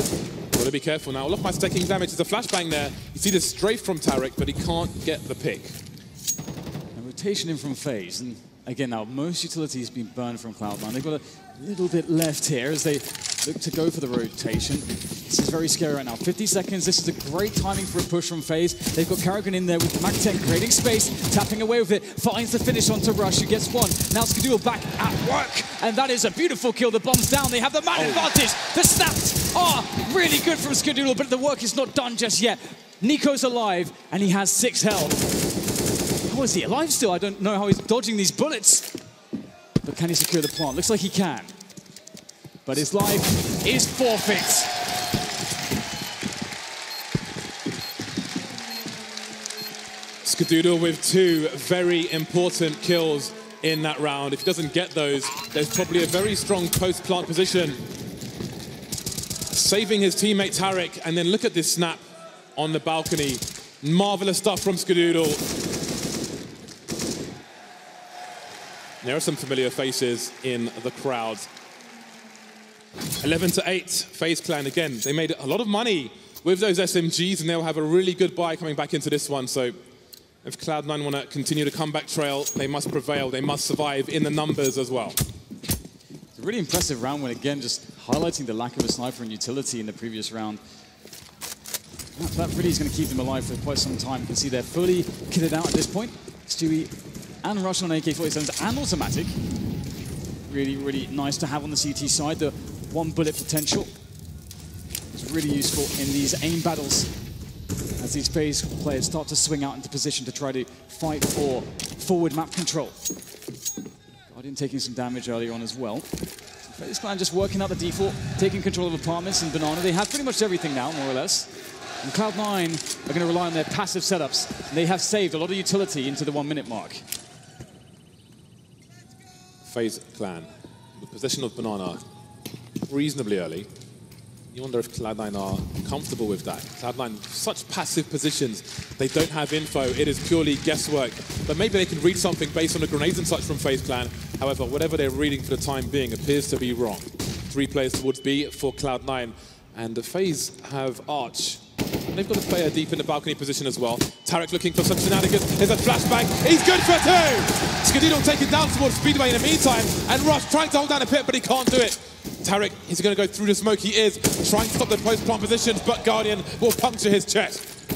S2: Got to be careful now. Look at my stacking damage. There's a flashbang there. You see the strafe from Tarik, but he can't get the pick.
S1: A rotation in from FaZe. And again, now most utilities have been burned from Cloud9. They've got a little bit left here as they look to go for the rotation. This is very scary right now. 50 seconds. This is a great timing for a push from FaZe. They've got Karrigan in there with MAC-10 creating space, tapping away with it, finds the finish onto Rush, who gets one. Now Skadoodle back at work, and that is a beautiful kill. The bomb's down. They have the man advantage. The snaps are really good from Skadoodle, but the work is not done just yet. Nico's alive, and he has 6 health. How is he alive still? I don't know how he's dodging these bullets. But can he secure the plant? Looks like he can. But his life is forfeit.
S2: Skadoodle with 2 very important kills in that round. If he doesn't get those, there's probably a very strong post-plant position. Saving his teammate Tarik, and then look at this snap on the balcony. Marvelous stuff from Skadoodle. There are some familiar faces in the crowd. 11-8, FaZe Clan again. They made a lot of money with those SMGs, and they'll have a really good buy coming back into this one. So if Cloud9 want to continue the comeback trail, they must prevail. They must survive in the numbers as well.
S1: It's a really impressive round when, again, just highlighting the lack of a sniper and utility in the previous round. That really is going to keep them alive for quite some time. You can see they're fully kitted out at this point. Stewie and rush on AK-47s and automatic. Really, really nice to have on the CT side. The one bullet potential is really useful in these aim battles as these FaZe players start to swing out into position to try to fight for forward map control. Guardian taking some damage earlier on as well. FaZe Clan just working out the default, taking control of apartments and Banana. They have pretty much everything now, more or less. And Cloud9 are going to rely on their passive setups. And they have saved a lot of utility into the 1 minute mark.
S2: FaZe Clan, with possession of Banana reasonably early. You wonder if Cloud9 are comfortable with that. Cloud9, such passive positions, they don't have info, it is purely guesswork. But maybe they can read something based on the grenades and such from FaZe Clan. However, whatever they're reading for the time being appears to be wrong. 3 players towards B for Cloud9. And the FaZe have Arch. And they've got a player deep in the balcony position as well. Tarek looking for some shenanigans. There's a flashbang. He's good for 2! Skadido taken down towards Speedway in the meantime. And Rush trying to hold down a pit, but he can't do it. Tarek is going to go through the smoke. He is trying to stop the post-plant positions, but Guardian will puncture his chest.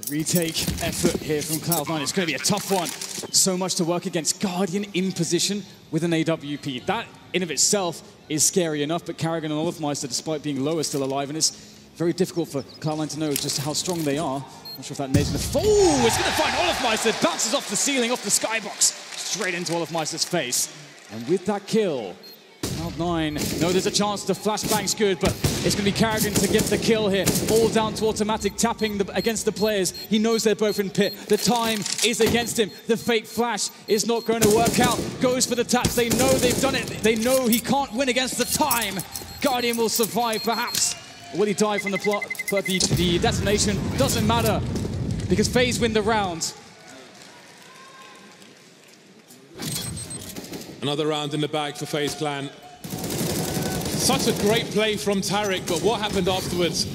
S1: The retake effort here from Cloud9. It's going to be a tough one. So much to work against. Guardian in position with an AWP. That in of itself is scary enough, but Karrigan and Olofmeister, despite being low, are still alive, and it's very difficult for Cloud9 to know just how strong they are. Not sure if that nade's going to... Oh, it's going to find Olofmeister. Bounces off the ceiling, off the skybox, straight into Olofmeister's face. And with that kill, Cloud9, no, there's a chance. The flashbang's good, but it's going to be Karrigan to get the kill here. All down to automatic, tapping against the players. He knows they're both in pit. The time is against him. The fake flash is not going to work out. Goes for the taps. They know they've done it. They know he can't win against the time. Guardian will survive, perhaps. Will he die from the plot? But the detonation doesn't matter because FaZe win the round.
S2: Another round in the bag for FaZe Clan. Such a great play from Tarek, but what happened afterwards?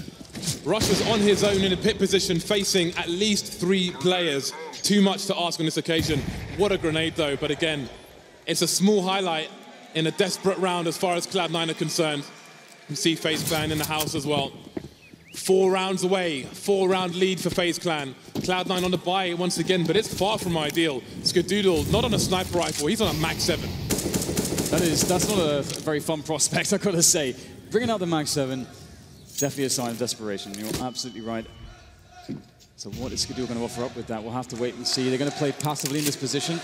S2: Rush was on his own in a pit position, facing at least 3 players. Too much to ask on this occasion. What a grenade, though. But again, it's a small highlight in a desperate round as far as Cloud9 are concerned. You see FaZe Clan in the house as well. 4 rounds away, 4-round lead for FaZe Clan. Cloud9 on the buy once again, but it's far from ideal. Skadoodle, not on a sniper rifle, he's on a Mag 7.
S1: That's not a very fun prospect, I've got to say. Bringing out the Mag 7, definitely a sign of desperation. You're absolutely right. So what is Skadoodle going to offer up with that? We'll have to wait and see. They're going to play passively in this position.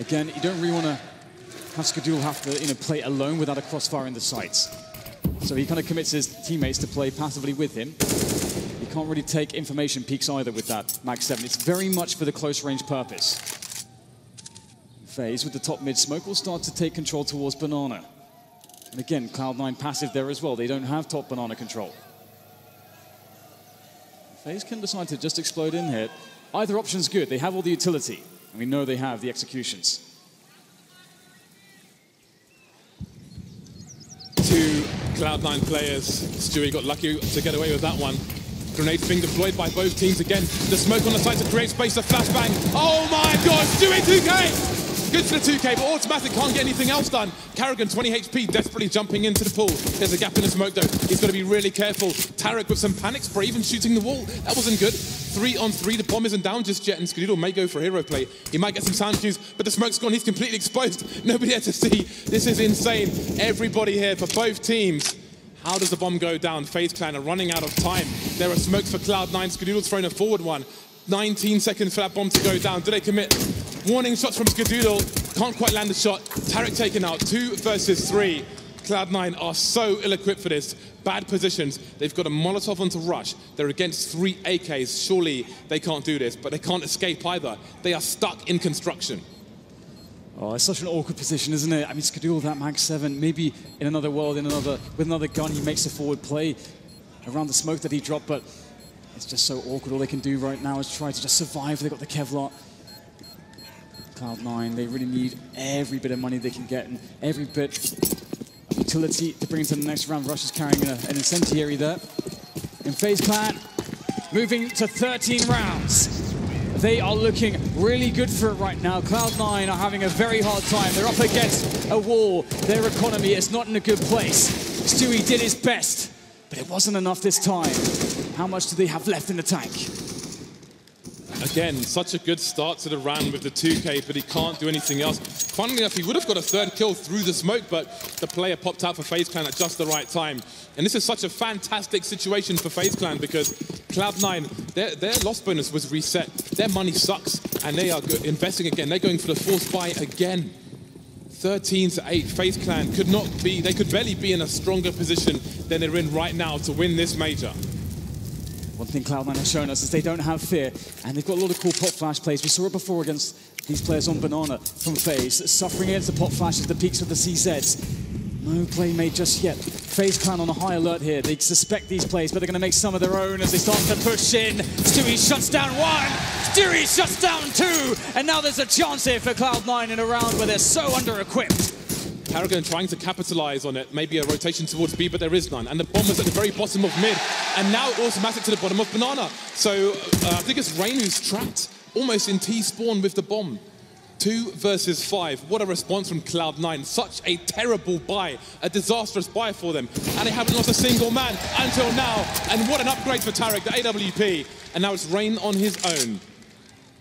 S1: Again, you don't really want to have Skadoodle have to play alone without a crossfire in the sights. So he kind of commits his teammates to play passively with him. He can't really take information peaks either with that Mag 7. It's very much for the close range purpose. FaZe with the top mid smoke will start to take control towards Banana. And again, Cloud9 passive there as well. They don't have top Banana control. FaZe can decide to just explode in here. Either option's good. They have all the utility. And we know they have the executions.
S2: 2 Cloud9 players. Stewie got lucky to get away with that one. Grenades being deployed by both teams again. The smoke on the side to create space, the flashbang. Oh my God, Stewie 2K! Good for the 2K, but automatic can't get anything else done. Karrigan, 20 HP, desperately jumping into the pool. There's a gap in the smoke though. He's got to be really careful. Tarek with some panic spray, even shooting the wall. That wasn't good. 3 on 3, the bomb isn't down just yet, and Skadoodle may go for a hero play. He might get some sound cues, but the smoke's gone. He's completely exposed. Nobody there to see. This is insane. Everybody here for both teams. How does the bomb go down? FaZe Clan are running out of time. There are smokes for Cloud9. Skadoodle's thrown a forward one. 19 seconds for that bomb to go down. Do they commit? Warning shots from Skadoodle. Can't quite land the shot. Tarek taken out. 2 versus 3. Cloud9 are so ill-equipped for this. Bad positions. They've got a Molotov onto Rush. They're against 3 AKs. Surely they can't do this, but they can't escape either. They are stuck in construction.
S1: Oh, it's such an awkward position, isn't it? I mean, Skadoodle, that Mag 7, maybe in another world, with another gun, he makes a forward play around the smoke that he dropped, but it's just so awkward. All they can do right now is try to just survive. They've got the Kevlar. Cloud9, they really need every bit of money they can get and every bit of utility to bring into the next round. Rush is carrying an incendiary there. In FaZe Clan, moving to 13 rounds. They are looking really good for it right now. Cloud9 are having a very hard time. They're up against a wall. Their economy is not in a good place. Stewie did his best, but it wasn't enough this time. How much do they have left in the tank?
S2: Again, such a good start to the round with the 2K, but he can't do anything else. Funnily enough, he would have got a third kill through the smoke, but the player popped out for FaZe Clan at just the right time. And this is such a fantastic situation for FaZe Clan because Cloud9, their loss bonus was reset. Their money sucks, and they are investing again. They're going for the force buy again. 13-8, FaZe Clan they could barely be in a stronger position than they're in right now to win this major.
S1: One thing Cloud9 has shown us is they don't have fear, and they've got a lot of cool pop flash plays. We saw it before against these players on Banana from FaZe, suffering against the pop flashes, the peaks of the CZs. No play made just yet. FaZe Clan on a high alert here. They suspect these plays, but they're going to make some of their own as they start to push in. Stewie shuts down one, Stewie shuts down two, and now there's a chance here for Cloud9 in a round where they're so under-equipped.
S2: Paragon trying to capitalize on it, maybe a rotation towards B, but there is none. And the bomb is at the very bottom of mid, and now automatic to the bottom of Banana. So I think it's Rain who's trapped almost in T-spawn with the bomb. 2 versus 5. What a response from Cloud9. Such a terrible buy, a disastrous buy for them. And they haven't lost a single man until now. And what an upgrade for Tarek, the AWP. And now it's Rain on his own.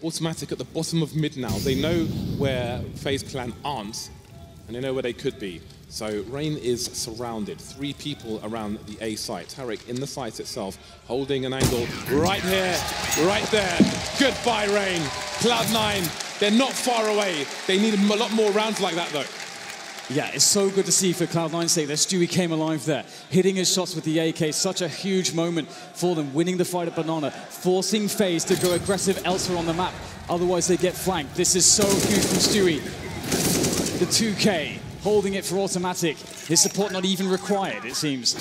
S2: Automatic at the bottom of mid now. They know where FaZe Clan aren't, and they know where they could be. So Rain is surrounded. 3 people around the A site. Tarek in the site itself, holding an angle right here, right there. Goodbye, Rain. Cloud9, they're not far away. They need a lot more rounds like that, though.
S1: Yeah, it's so good to see for Cloud9's sake that Stewie came alive there, hitting his shots with the AK. Such a huge moment for them, winning the fight at Banana, forcing FaZe to go aggressive elsewhere on the map. Otherwise, they get flanked. This is so huge from Stewie. The 2K, holding it for automatic. His support not even required, it seems.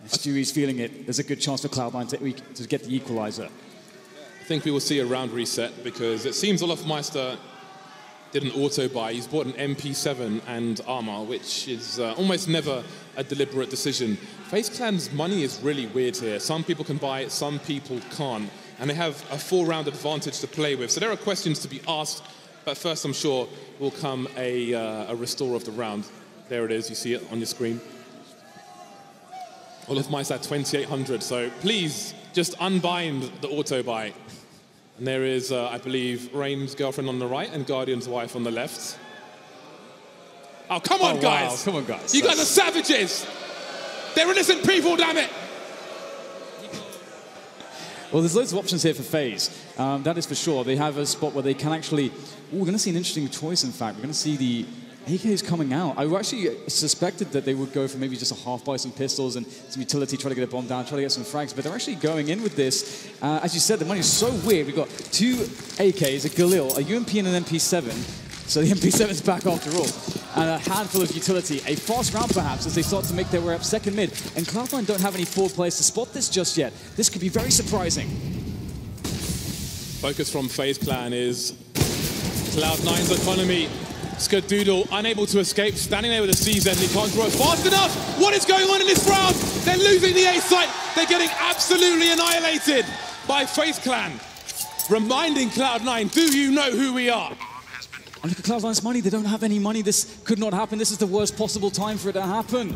S1: Stewie's feeling it. There's a good chance for Cloud9 to get the equalizer.
S2: I think we will see a round reset because it seems Olofmeister did an auto buy. He's bought an MP7 and armor, which is almost never a deliberate decision. FaZe Clan's money is really weird here. Some people can buy it, some people can't. And they have a 4-round advantage to play with. So there are questions to be asked. But first, I'm sure, will come a restore of the round. There it is. You see it on your screen. Olofmeister at 2,800. So please, just unbind the auto buy. And there is, I believe, Rain's girlfriend on the right and Guardian's wife on the left. Oh, come on, guys.
S1: Wow. Come on, guys.
S2: You guys are savages. They're innocent people, damn it.
S1: Well, there's loads of options here for FaZe. That is for sure. They have a spot where they can actually... Ooh, we're going to see an interesting choice, in fact. We're going to see the AKs coming out. I actually suspected that they would go for maybe just a half buy some pistols and some utility, try to get a bomb down, try to get some frags, but they're actually going in with this. As you said, the money is so weird. We've got 2 AKs, a Galil, a UMP and an MP7. So the MP7's back after all. And a handful of utility. A fast round perhaps as they start to make their way up second mid. And Cloud9 don't have any forward players to spot this just yet. This could be very surprising.
S2: Focus from FaZe Clan is Cloud9's economy. Skadoodle unable to escape, standing there with a CZ and he can't grow fast enough. What is going on in this round? They're losing the A site. They're getting absolutely annihilated by FaZe Clan. Reminding Cloud9, do you know who we are?
S1: And look at Cloud9's money. They don't have any money. This could not happen. This is the worst possible time for it to happen.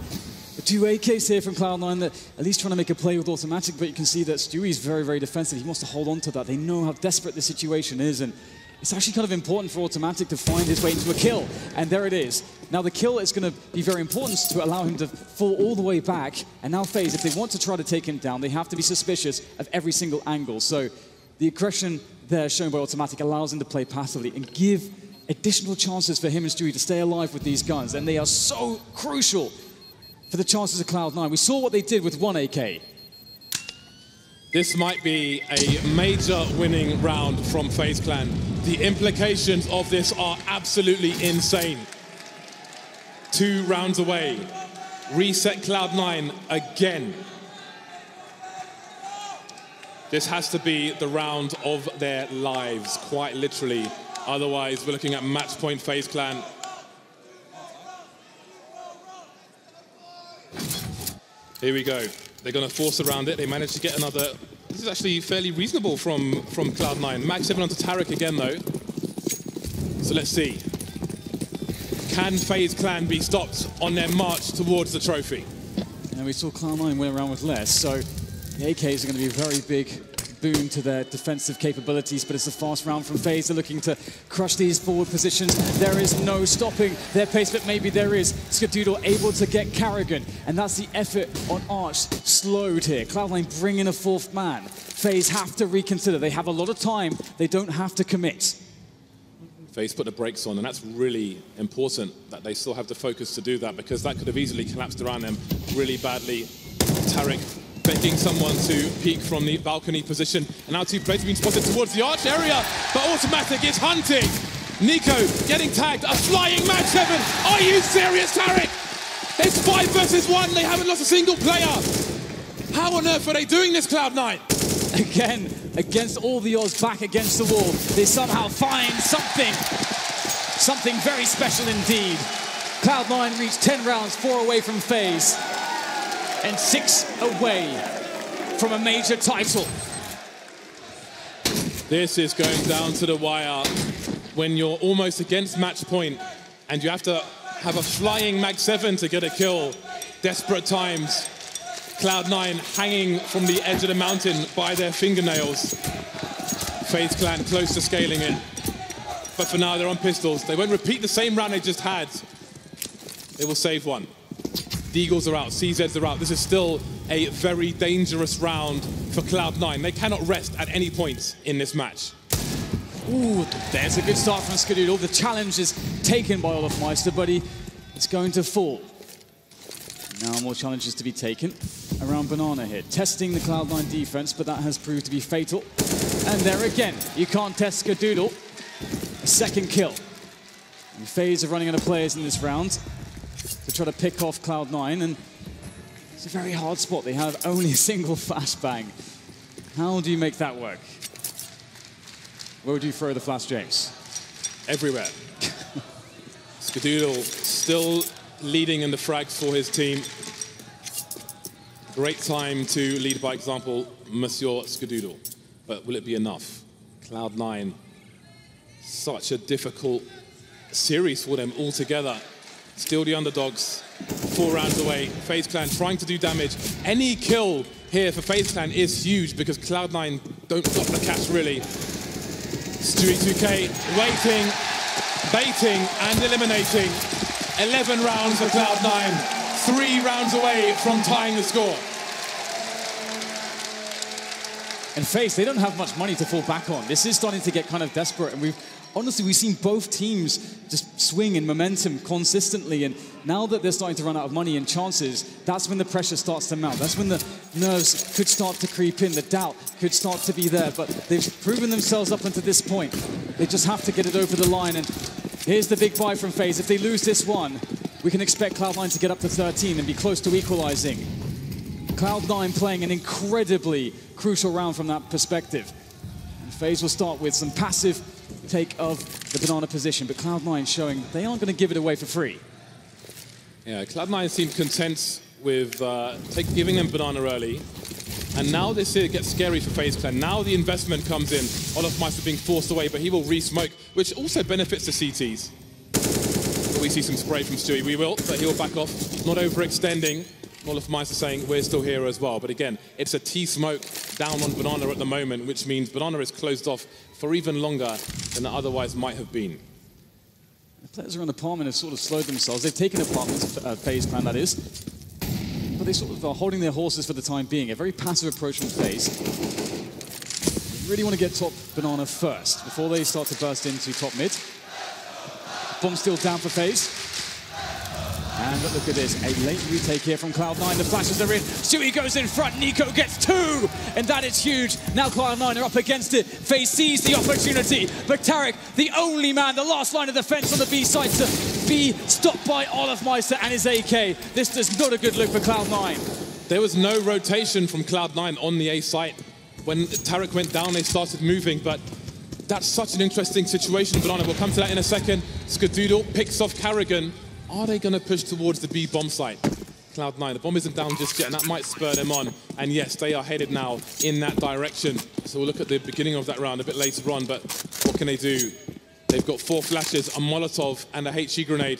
S1: The 2 AKs here from Cloud9 that at least trying to make a play with automatic, but you can see that Stewie's very, very defensive. He wants to hold on to that. They know how desperate the situation is, and it's actually kind of important for automatic to find his way into a kill. And there it is. Now the kill is going to be very important to allow him to fall all the way back. And now FaZe, if they want to try to take him down, they have to be suspicious of every single angle. So the aggression there shown by automatic allows him to play passively and give additional chances for him and Stewie to stay alive with these guns. And they are so crucial for the chances of Cloud9. We saw what they did with 1 AK.
S2: This might be a major winning round from FaZe Clan. The implications of this are absolutely insane. 2 rounds away. Reset Cloud9 again. This has to be the round of their lives, quite literally. Otherwise, we're looking at match point FaZe Clan. Here we go. They're going to force around it. They managed to get another... This is actually fairly reasonable from Cloud9. Max 7 onto Tarek again, though. So let's see. Can FaZe Clan be stopped on their march towards the trophy?
S1: And we saw Cloud9 win around with less, so the AKs are going to be a very big boon to their defensive capabilities, but it's a fast round from FAZE. They're looking to crush these forward positions. There is no stopping their pace, but maybe there is. Skadoodle able to get Carrigan, and that's the effort on Arch slowed here. Cloud9 bring in a fourth man. FAZE have to reconsider. They have a lot of time. They don't have to commit.
S2: FAZE put the brakes on, and that's really important that they still have the focus to do that, because that could have easily collapsed around them really badly. Tarek begging someone to peek from the balcony position, and now two players have been spotted towards the arch area, but Automatic is hunting. Nico getting tagged, a flying match 7. Are you serious, Tarek? It's 5 versus 1, they haven't lost a single player. How on earth are they doing this, Cloud9?
S1: Again, against all the odds, back against the wall, they somehow find something very special indeed. Cloud9 reached 10 rounds, 4 away from FAZE, and 6 away from a major title.
S2: This is going down to the wire when you're almost against match point and you have to have a flying Mag 7 to get a kill. Desperate times. Cloud9 hanging from the edge of the mountain by their fingernails. FaZe Clan close to scaling it. But for now, they're on pistols. They won't repeat the same round they just had. They will save one. Deagles are out, CZs are out. This is still a very dangerous round for Cloud9. They cannot rest at any point in this match.
S1: Ooh, there's a good start from Skadoodle. The challenge is taken by Olofmeister, but it's going to fall. Now more challenges to be taken around Banana here. Testing the Cloud9 defense, but that has proved to be fatal. And there again, you can't test Skadoodle. A second kill. And FaZe are running out of players in this round to try to pick off Cloud9, and it's a very hard spot. They have only a single flashbang. How do you make that work? Where would you throw the flash, James?
S2: Everywhere. Skadoodle still leading in the frags for his team. Great time to lead by example, Monsieur Skadoodle. But will it be enough? Cloud9, such a difficult series for them altogether. Still the underdogs, 4 rounds away. FaZe Clan trying to do damage. Any kill here for FaZe Clan is huge because Cloud9 don't drop the cash really. Stewie2K waiting, baiting and eliminating. 11 rounds for Cloud9, 3 rounds away from tying the score.
S1: And FaZe, they don't have much money to fall back on. This is starting to get kind of desperate, and we've seen both teams just swing in momentum consistently, and now that they're starting to run out of money and chances, that's when the pressure starts to mount. That's when the nerves could start to creep in, the doubt could start to be there, but they've proven themselves up until this point. They just have to get it over the line, and here's the big buy from FaZe. If they lose this one, we can expect Cloud9 to get up to 13 and be close to equalizing. Cloud9 playing an incredibly crucial round from that perspective. And FaZe will start with some passive take of the banana position, but Cloud9 showing they aren't going to give it away for free.
S2: Yeah, Cloud9 seemed content with giving them banana early. And now this here gets scary for FaZe Clan. Now the investment comes in. Olofmeister being forced away, but he will re-smoke, which also benefits the CTs. Will we see some spray from Stewie? We will, but he'll back off, not overextending. Olofmeister saying we're still here as well. But again, it's a T-smoke down on Banana at the moment, which means Banana is closed off for even longer than it otherwise might have been.
S1: The players around Apartment have sort of slowed themselves. They've taken Apartment's FaZe Clan, that is. But they sort of are holding their horses for the time being. A very passive approach from FaZe. They really want to get top Banana first before they start to burst into top mid. Bomb still down for FaZe. And look at this, a late retake here from Cloud9. The flashes are in. Stewie goes in front. Nico gets 2, and that is huge. Now Cloud9 are up against it. FaZe sees the opportunity, but Tarek, the only man, the last line of defense on the B side to be stopped by Olofmeister and his AK. This is not a good look for Cloud9.
S2: There was no rotation from Cloud9 on the A site. When Tarek went down, they started moving, but that's such an interesting situation. Banana, we'll come to that in a second. Skadoodle picks off Carrigan. Are they going to push towards the B bomb site? Cloud9, the bomb isn't down just yet, and that might spur them on. And yes, they are headed now in that direction. So we'll look at the beginning of that round a bit later on, but what can they do? They've got 4 flashes, a Molotov, and a HE grenade.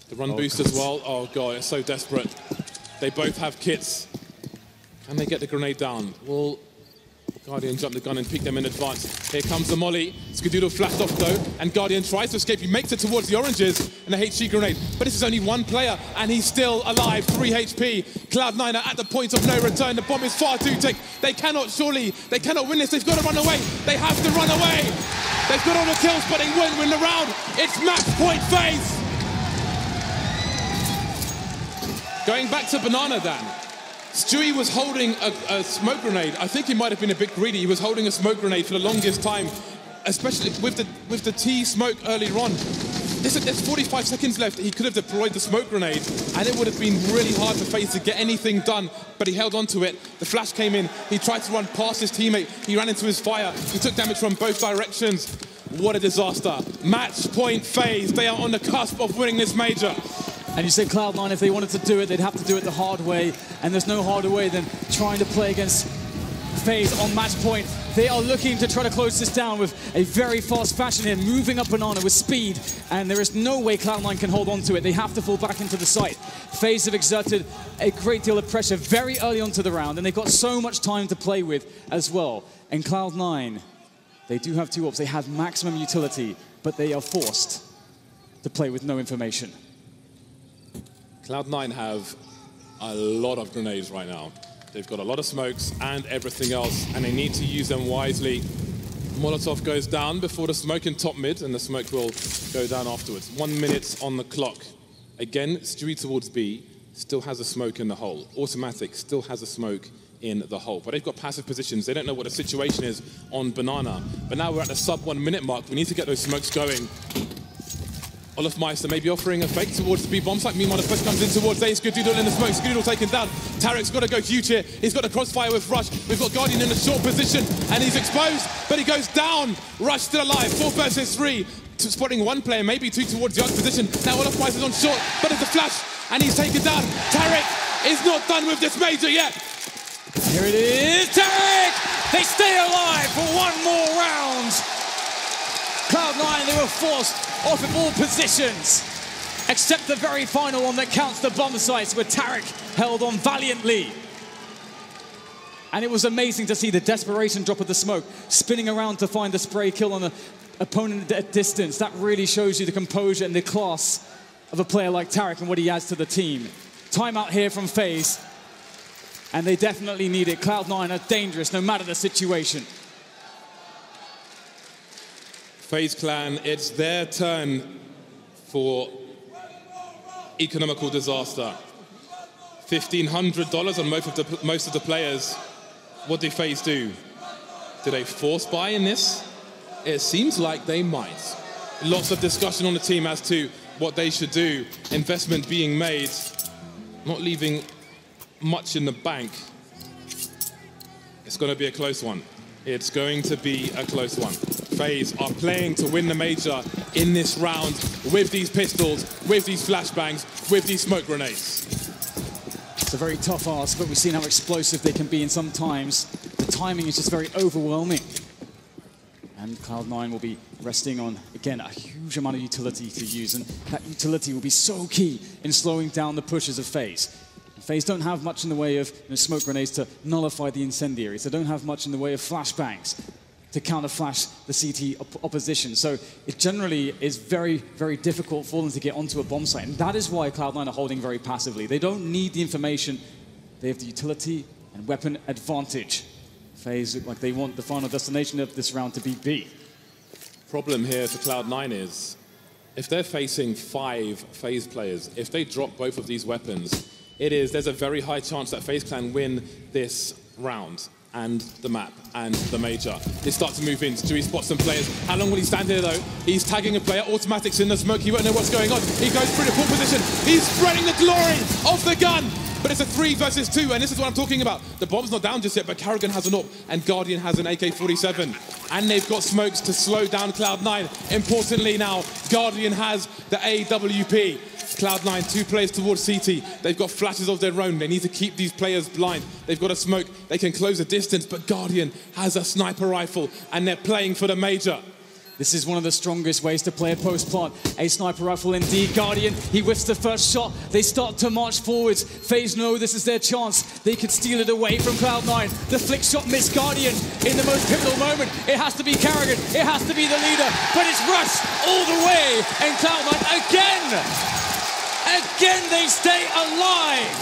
S2: The run boost as well. Oh, God, it's so desperate. They both have kits. Can they get the grenade down? Will Guardian jump the gun and pick them in advance? Here comes the molly. Skadoodle flashed off though, and Guardian tries to escape. He makes it towards the oranges and the HG grenade, but this is only one player and he's still alive. 3 HP. Cloud9 are at the point of no return. The bomb is far too thick. They cannot win this. They've got to run away. They have to run away. They've got all the kills, but they won't win the round. It's match point FAZE. Going back to Banana then. Stewie was holding a smoke grenade. I think he might have been a bit greedy. He was holding a smoke grenade for the longest time, especially with the T smoke earlier on. There's 45 seconds left. He could have deployed the smoke grenade, and it would have been really hard for FAZE to get anything done, but he held on to it. The flash came in. He tried to run past his teammate. He ran into his fire. He took damage from both directions. What a disaster. Match point FAZE. They are on the cusp of winning this major.
S1: And you said Cloud9, if they wanted to do it, they'd have to do it the hard way. And there's no harder way than trying to play against FAZE on match point. They are looking to try to close this down with a very fast fashion here, moving up Banana with speed. And there is no way Cloud9 can hold on to it. They have to fall back into the site. FAZE have exerted a great deal of pressure very early onto the round, and they've got so much time to play with as well. And Cloud9, they do have 2 ops. They have maximum utility, but they are forced to play with no information.
S2: Cloud9 have a lot of grenades right now. They've got a lot of smokes and everything else, and they need to use them wisely. Molotov goes down before the smoke in top mid, and the smoke will go down afterwards. 1 minute on the clock. Again, Stewie towards B, still has a smoke in the hole. Automatic still has a smoke in the hole, but they've got passive positions. They don't know what the situation is on Banana. But now we're at the sub 1 minute mark. We need to get those smokes going. Olaf Meister maybe offering a fake towards the B bomb site. Meanwhile, the push comes in towards A. Skadoodle in the smoke. Skadoodle taken down. Tarek's got to go huge here. He's got a crossfire with Rush. We've got Guardian in a short position, and he's exposed, but he goes down. Rush still alive. 4 versus 3. Spotting 1 player, maybe 2 towards the other position. Now Olaf Meister's on short, but it's a flash, and he's taken down. Tarek is not done with this major yet.
S1: Here it is. Tarek! They stay alive for 1 more round. Cloud9, they were forced off of all positions, except the very final one that counts the bomb sites, where Tarek held on valiantly. And it was amazing to see the desperation drop of the smoke, spinning around to find the spray kill on the opponent at distance. That really shows you the composure and the class of a player like Tarek and what he adds to the team. Timeout here from FAZE, and they definitely need it. Cloud9 are dangerous no matter the situation.
S2: FAZE Clan, it's their turn for economical disaster. $1,500 on most of the players. What do FAZE do? Do they force buy in this? It seems like they might. Lots of discussion on the team as to what they should do. Investment being made, not leaving much in the bank. It's going to be a close one. It's going to be a close one. FAZE are playing to win the major in this round with these pistols, with these flashbangs, with these smoke grenades.
S1: It's a very tough ask, but we've seen how explosive they can be, and sometimes the timing is just very overwhelming. And Cloud9 will be resting on, again, a huge amount of utility to use, and that utility will be so key in slowing down the pushes of FAZE. FAZE don't have much in the way of smoke grenades to nullify the incendiaries. They don't have much in the way of flashbangs to counter-flash the CT opposition. So it generally is very, very difficult for them to get onto a bomb site. And that is why Cloud9 are holding very passively. They don't need the information. They have the utility and weapon advantage. FAZE look like they want the final destination of this round to be B.
S2: Problem here for Cloud9 is, if they're facing 5 FAZE players, if they drop both of these weapons, there's a very high chance that FAZE Clan win this round and the map and the major. They start to move in. Stewie spots some players. How long will he stand here though? He's tagging a player. Automatics in the smoke. He won't know what's going on. He goes through the full position. He's spreading the glory of the gun. But it's a 3 versus 2, and this is what I'm talking about. The bomb's not down just yet, but Karrigan has an AWP, and Guardian has an AK-47. And they've got smokes to slow down Cloud9. Importantly now, Guardian has the AWP. Cloud9, 2 players towards CT. They've got flashes of their own. They need to keep these players blind. They've got a smoke. They can close the distance, but Guardian has a sniper rifle, and they're playing for the major.
S1: This is one of the strongest ways to play a post-plant. A sniper rifle indeed. Guardian, he whiffs the first shot. They start to march forwards. FaZe know this is their chance. They could steal it away from Cloud9. The flick shot missed Guardian in the most pivotal moment. It has to be Karrigan. It has to be the leader. But it's rushed all the way. And Cloud9 again they stay alive.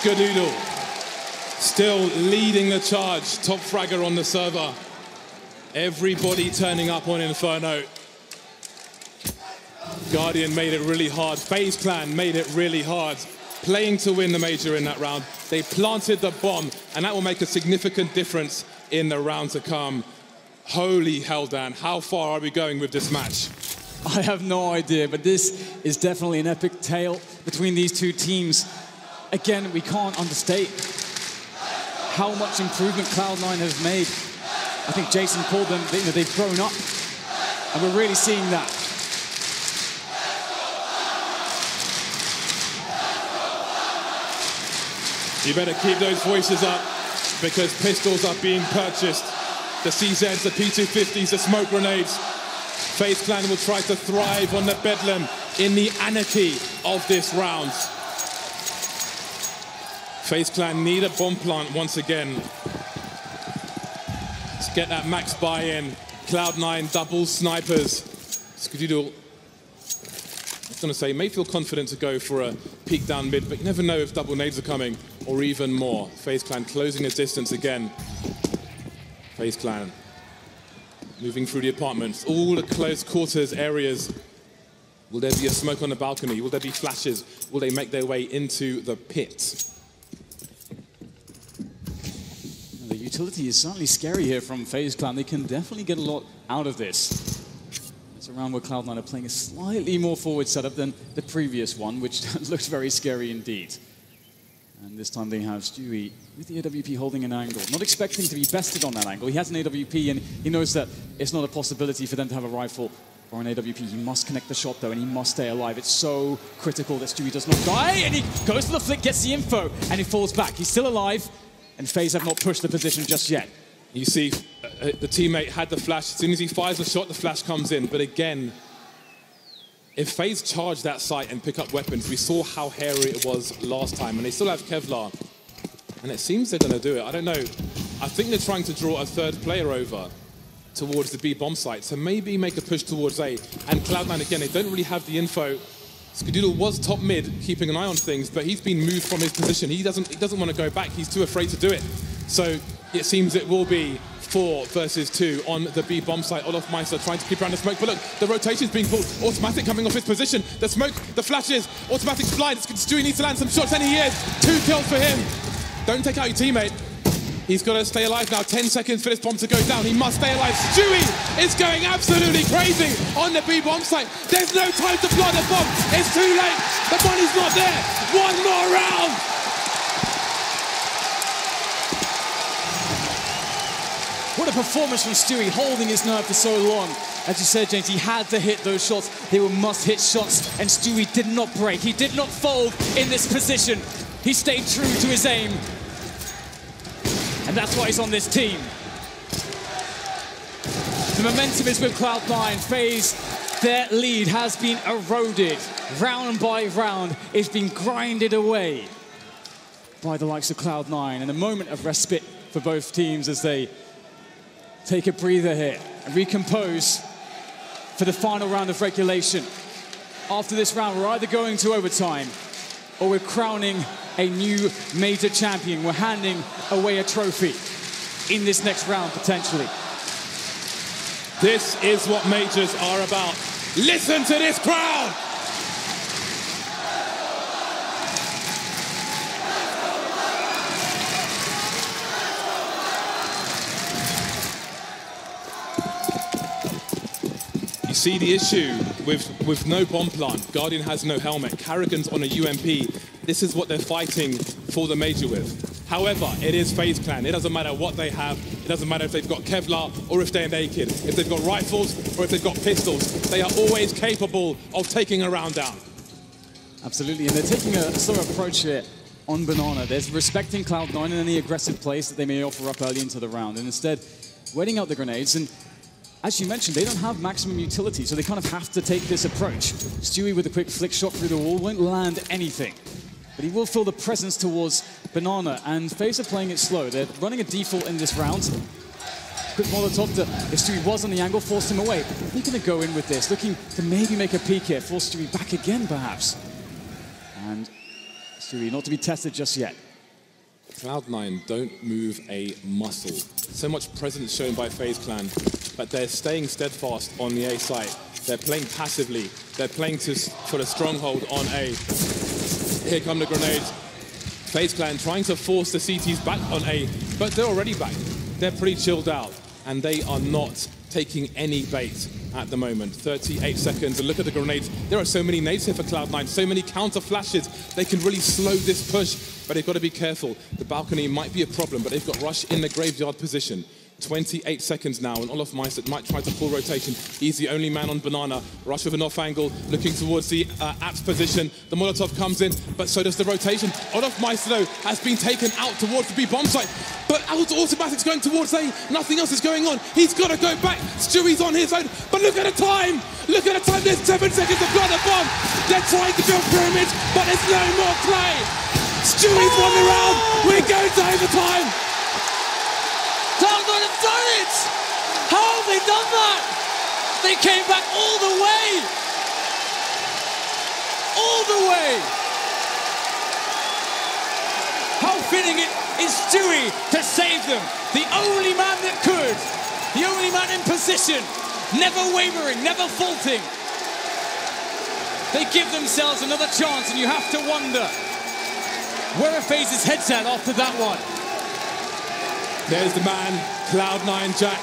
S2: Codigo still leading the charge. Top fragger on the server. Everybody turning up on Inferno. Guardian made it really hard. FaZe Clan made it really hard. Playing to win the major in that round. They planted the bomb, and that will make a significant difference in the round to come. Holy hell, Dan. How far are we going with this match?
S1: I have no idea, but this is definitely an epic tale between these two teams. Again, we can't understate how much improvement Cloud9 has made. I think Jason called them, they've grown up, and we're really seeing that.
S2: You better keep those voices up, because pistols are being purchased. The CZs, the P250s, the smoke grenades. FaZe Clan will try to thrive on the bedlam in the anarchy of this round. FaZe Clan need a bomb plant once again. Let's get that max buy-in. Cloud9 double snipers. Codigo, I was going to say, may feel confident to go for a peek down mid, but you never know if double nades are coming, or even more. FaZe Clan closing his distance again. FaZe Clan moving through the apartments, all the close quarters areas. Will there be a smoke on the balcony? Will there be flashes? Will they make their way into the pit?
S1: The utility is certainly scary here from FaZe Clan. They can definitely get a lot out of this. It's a round where Cloud9 are playing a slightly more forward setup than the previous one, which looks very scary indeed. And this time they have Stewie with the AWP holding an angle. Not expecting to be bested on that angle. He has an AWP and he knows that it's not a possibility for them to have a rifle or an AWP. He must connect the shot though, and he must stay alive. It's so critical that Stewie does not die, and he goes for the flick, gets the info, and he falls back. He's still alive, and FaZe have not pushed the position just yet.
S2: You see, the teammate had the flash. As soon as he fires the shot, the flash comes in. But again, if FaZe charge that site and pick up weapons, we saw how hairy it was last time, and they still have Kevlar. And it seems they're going to do it. I don't know. I think they're trying to draw a third player over towards the B bomb site, so maybe make a push towards A. And Cloud9, again, they don't really have the info. Codigo was top mid, keeping an eye on things, but he's been moved from his position. He doesn't want to go back. He's too afraid to do it. So it seems it will be 4 versus 2 on the B bomb site. Olofmeister trying to keep around the smoke, but look, the rotation's being pulled. Automatic coming off his position. The smoke, the flashes, Automatic's blind. Stewie needs to land some shots, and he is. 2 kills for him. Don't take out your teammate. He's got to stay alive now. 10 seconds for this bomb to go down. He must stay alive. Stewie is going absolutely crazy on the B bomb site. There's no time to plant the bomb. It's too late. The money's not there. One more round.
S1: What a performance from Stewie, holding his nerve for so long. As you said, James, he had to hit those shots. They were must-hit shots, and Stewie did not break. He did not fold in this position. He stayed true to his aim. And that's why he's on this team. The momentum is with Cloud9. FaZe, their lead has been eroded. Round by round, it's been grinded away by the likes of Cloud9. And a moment of respite for both teams as they take a breather here and recompose for the final round of regulation. After this round, we're either going to overtime or we're crowning a new major champion. We're handing away a trophy in this next round, potentially.
S2: This is what majors are about. Listen to this crowd! You see the issue with no bomb plant. Guardian has no helmet. Karrigan's on a UMP. This is what they're fighting for the major with. However, it is FaZe Clan. It doesn't matter what they have. It doesn't matter if they've got Kevlar or if they're naked. If they've got rifles or if they've got pistols. They are always capable of taking a round down.
S1: Absolutely, and they're taking a slow approach here on Banana. They're respecting Cloud9 and any aggressive plays that they may offer up early into the round. And instead, waiting out the grenades, and as you mentioned, they don't have maximum utility, so they kind of have to take this approach. Stewie with a quick flick shot through the wall won't land anything, but he will feel the presence towards Banana, and FaZe are playing it slow. They're running a default in this round. Quick Molotov to, if Stewie was on the angle, forced him away. They're going to go in with this, looking to maybe make a peek here, force Stewie back again, perhaps. And Stewie not to be tested just yet.
S2: Cloud9 don't move a muscle. So much presence shown by FaZe Clan, but they're staying steadfast on the A site. They're playing passively. They're playing for a stronghold on A. Here come the grenades. FaZe Clan trying to force the CTs back on A, but they're already back. They're pretty chilled out, and they are not taking any bait at the moment. 38 seconds, and look at the grenades. There are so many nades here for Cloud9, so many counter flashes. They can really slow this push, but they've got to be careful. The balcony might be a problem, but they've got Rush in the graveyard position. 28 seconds now, and Olaf Meister might try to pull rotation. He's the only man on Banana. Rush with an off angle, looking towards the Apps position. The Molotov comes in, but so does the rotation. Olaf Meister, though, has been taken out towards the B bomb site, but automatic's going towards A. Nothing else is going on. He's got to go back. Stewie's on his own, but look at the time. Look at the time. There's 7 seconds to plant the bomb. They're trying to build pyramids, but there's no more play. Stewie's won the round. We're going to overtime.
S3: Cloud9 have done it! How have they done that? They came back all the way! All the way! How fitting it is Stewie to save them. The only man that could. The only man in position. Never wavering, never faulting. They give themselves another chance, and you have to wonder where are FaZe's heads at after that one.
S2: There's the man, Cloud9 Jack,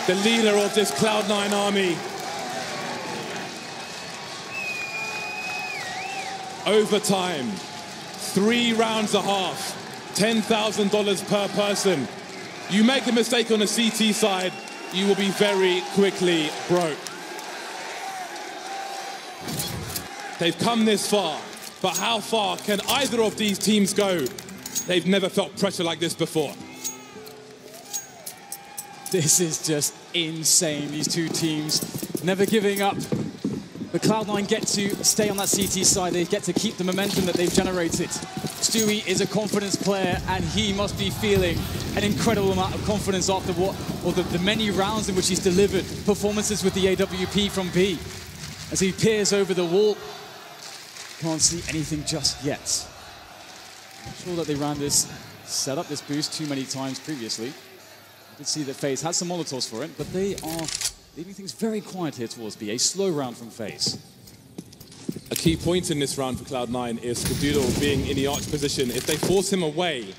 S2: the leader of this Cloud9 army. Overtime, 3 rounds a half, $10,000 per person. You make a mistake on the CT side, you will be very quickly broke. They've come this far, but how far can either of these teams go? They've never felt pressure like this before.
S1: This is just insane, these two teams never giving up. But Cloud9 get to stay on that CT side, they get to keep the momentum that they've generated. Stewie is a confidence player, and he must be feeling an incredible amount of confidence after the many rounds in which he's delivered performances with the AWP from B. As he peers over the wall, can't see anything just yet. I'm sure that they ran this, set up this boost too many times previously. I did see that FaZe had some Molotovs for it, but they are leaving things very quiet here towards B. A slow round from FaZe.
S2: A key point in this round for Cloud9 is Codigo being in the arch position. If they force him away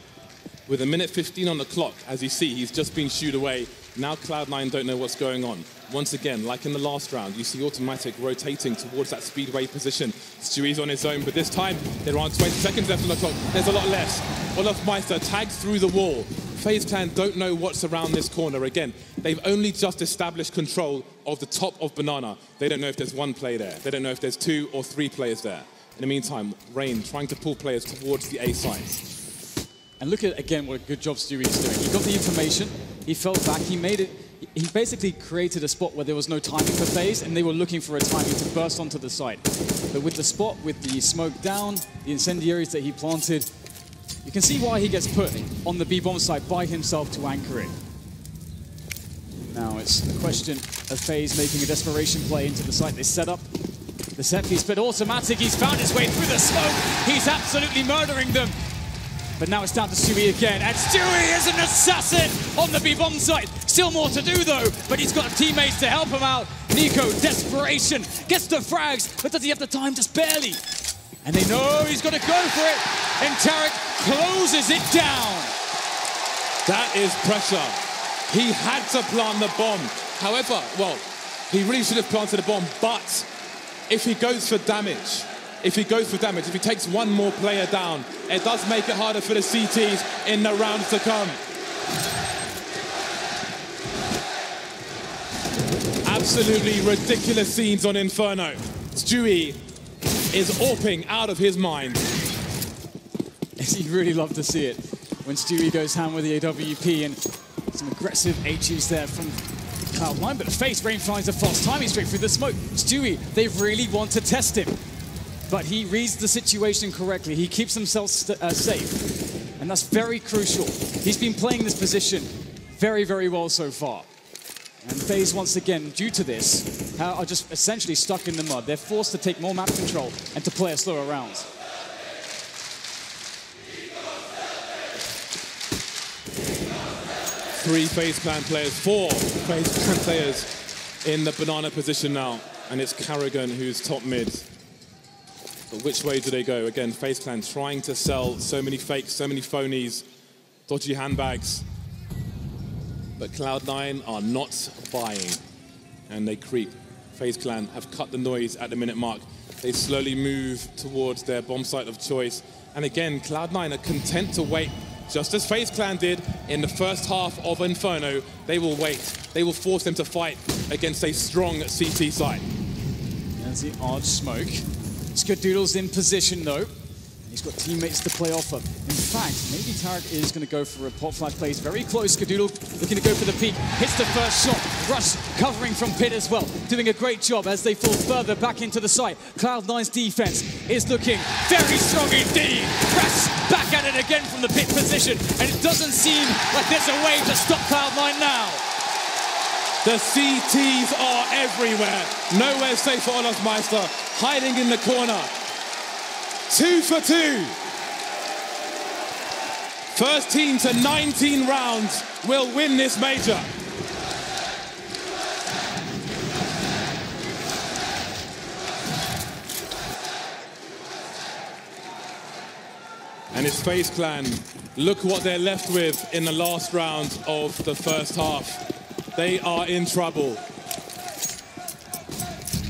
S2: with 1:15 on the clock, as you see, he's just been shooed away. Now Cloud9 don't know what's going on. Once again, like in the last round, you see Automatic rotating towards that speedway position. Stewie's on his own, but this time there aren't 20 seconds left on the clock. There's a lot less. Olaf Meister tags through the wall. FaZe Clan don't know what's around this corner. Again, they've only just established control of the top of Banana. They don't know if there's 1 player there. They don't know if there's 2 or 3 players there. In the meantime, Rain trying to pull players towards the A site.
S1: And look at, again, what a good job Stewie is doing. He got the information, he fell back, he made it. He basically created a spot where there was no timing for FaZe, and they were looking for a timing to burst onto the site. But with the spot, with the smoke down, the incendiaries that he planted, you can see why he gets put on the B-bomb site by himself to anchor it. Now it's a question of FaZe making a desperation play into the site. They set up the set piece, but Automatic, he's found his way through the smoke. He's absolutely murdering them. But now it's down to Stewie again, and Stewie is an assassin on the B-bomb site. Still more to do though, but he's got teammates to help him out. Nico, desperation, gets the frags, but does he have the time? Just barely. And they know he's got to go for it, and Tarek closes it down.
S2: That is pressure. He had to plant the bomb. However, well, he really should have planted the bomb, but if he goes for damage, if he takes 1 more player down, it does make it harder for the CTs in the rounds to come. Absolutely ridiculous scenes on Inferno. Stewie is AWPing out of his mind.
S1: You'd really love to see it when Stewie goes ham with the AWP, and Some aggressive HEs there from Cloud9, but FAZE rain finds a false timing straight through the smoke. Stewie, they really want to test him, but he reads the situation correctly. He keeps himself safe, and that's very crucial. He's been playing this position very, very well so far. And FAZE, once again, due to this, are just essentially stuck in the mud. They're forced to take more map control and to play a slower round.
S2: Three FaZe Clan players, four FaZe Clan players in the banana position now. And it's Karrigan who's top mid. But which way do they go? Again, FaZe Clan trying to sell so many fakes, so many phonies, dodgy handbags. But Cloud9 are not buying. And they creep. FaZe Clan have cut the noise at the minute mark. They slowly move towards their bomb site of choice. And again, Cloud9 are content to wait. Just as FaZe Clan did in the first half of Inferno, they will wait. They will force them to fight against a strong CT side.
S1: There's the odd smoke. Skadoodle's in position though. He's got teammates to play off of. In fact, maybe Tarek is going to go for a pop flash play. He's very close. Skadoodle looking to go for the peak. Hits the first shot. Rush covering from pit as well. Doing a great job as they fall further back into the site. Cloud9's defense is looking very strong indeed. Rush back at it again from the pit position. And it doesn't seem like there's a way to stop Cloud9 now.
S2: The CTs are everywhere. Nowhere safe for Olofmeister. Hiding in the corner. 2 for 2. First team to 19 rounds will win this major. And it's FaZe Clan. Look what they're left with in the last round of the first half. They are in trouble.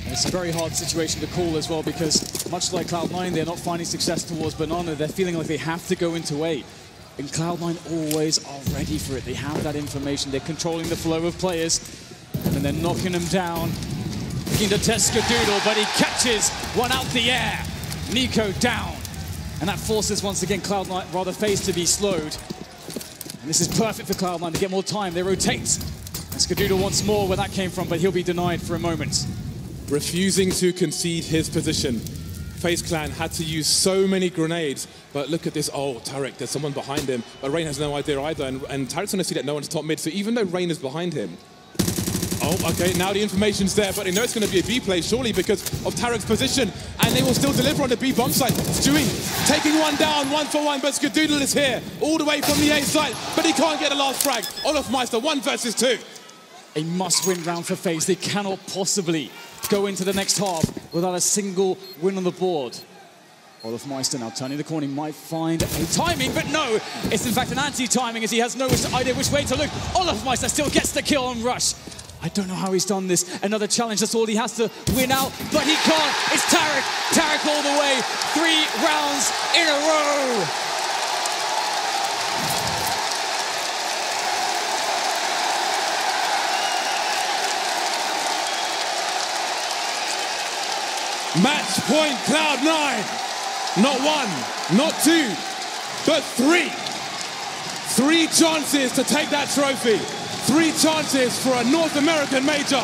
S1: It's a very hard situation to call as well because much like Cloud9, they're not finding success towards Banana. They're feeling like they have to go into A. And Cloud9 always are ready for it. They have that information. They're controlling the flow of players. And they're knocking them down. Looking to test Skadoodle, but he catches one out the air. Nico down. And that forces, once again, Cloud9, rather FaZe to be slowed. And this is perfect for Cloud9 to get more time. They rotate. And Skadoodle wants more where that came from, but he'll be denied for a moment.
S2: Refusing to concede his position. FaZe Clan had to use so many grenades, but look at this. Oh, Tarek, there's someone behind him, but Rain has no idea either, and Tarek's going to see that no one's top mid, so even though Rain is behind him, oh, okay, now the information's there, but they know it's going to be a B play, surely, because of Tarek's position, and they will still deliver on the B bomb site. Stewie taking one down, 1 for 1, but Skadoodle is here, all the way from the A site, but he can't get the last frag. Olofmeister, 1 versus 2.
S1: A must-win round for FaZe. They cannot possibly go into the next half without a single win on the board. Olofmeister now turning the corner. He might find a timing, but no. It's in fact an anti-timing as he has no idea which way to look. Olofmeister still gets the kill on Rush. I don't know how he's done this. Another challenge, that's all he has to win out, but he can't. It's Tarek. Tarek all the way. 3 rounds in a row.
S2: Match point Cloud9. Not 1, not 2, but 3. 3 chances to take that trophy. 3 chances for a North American major,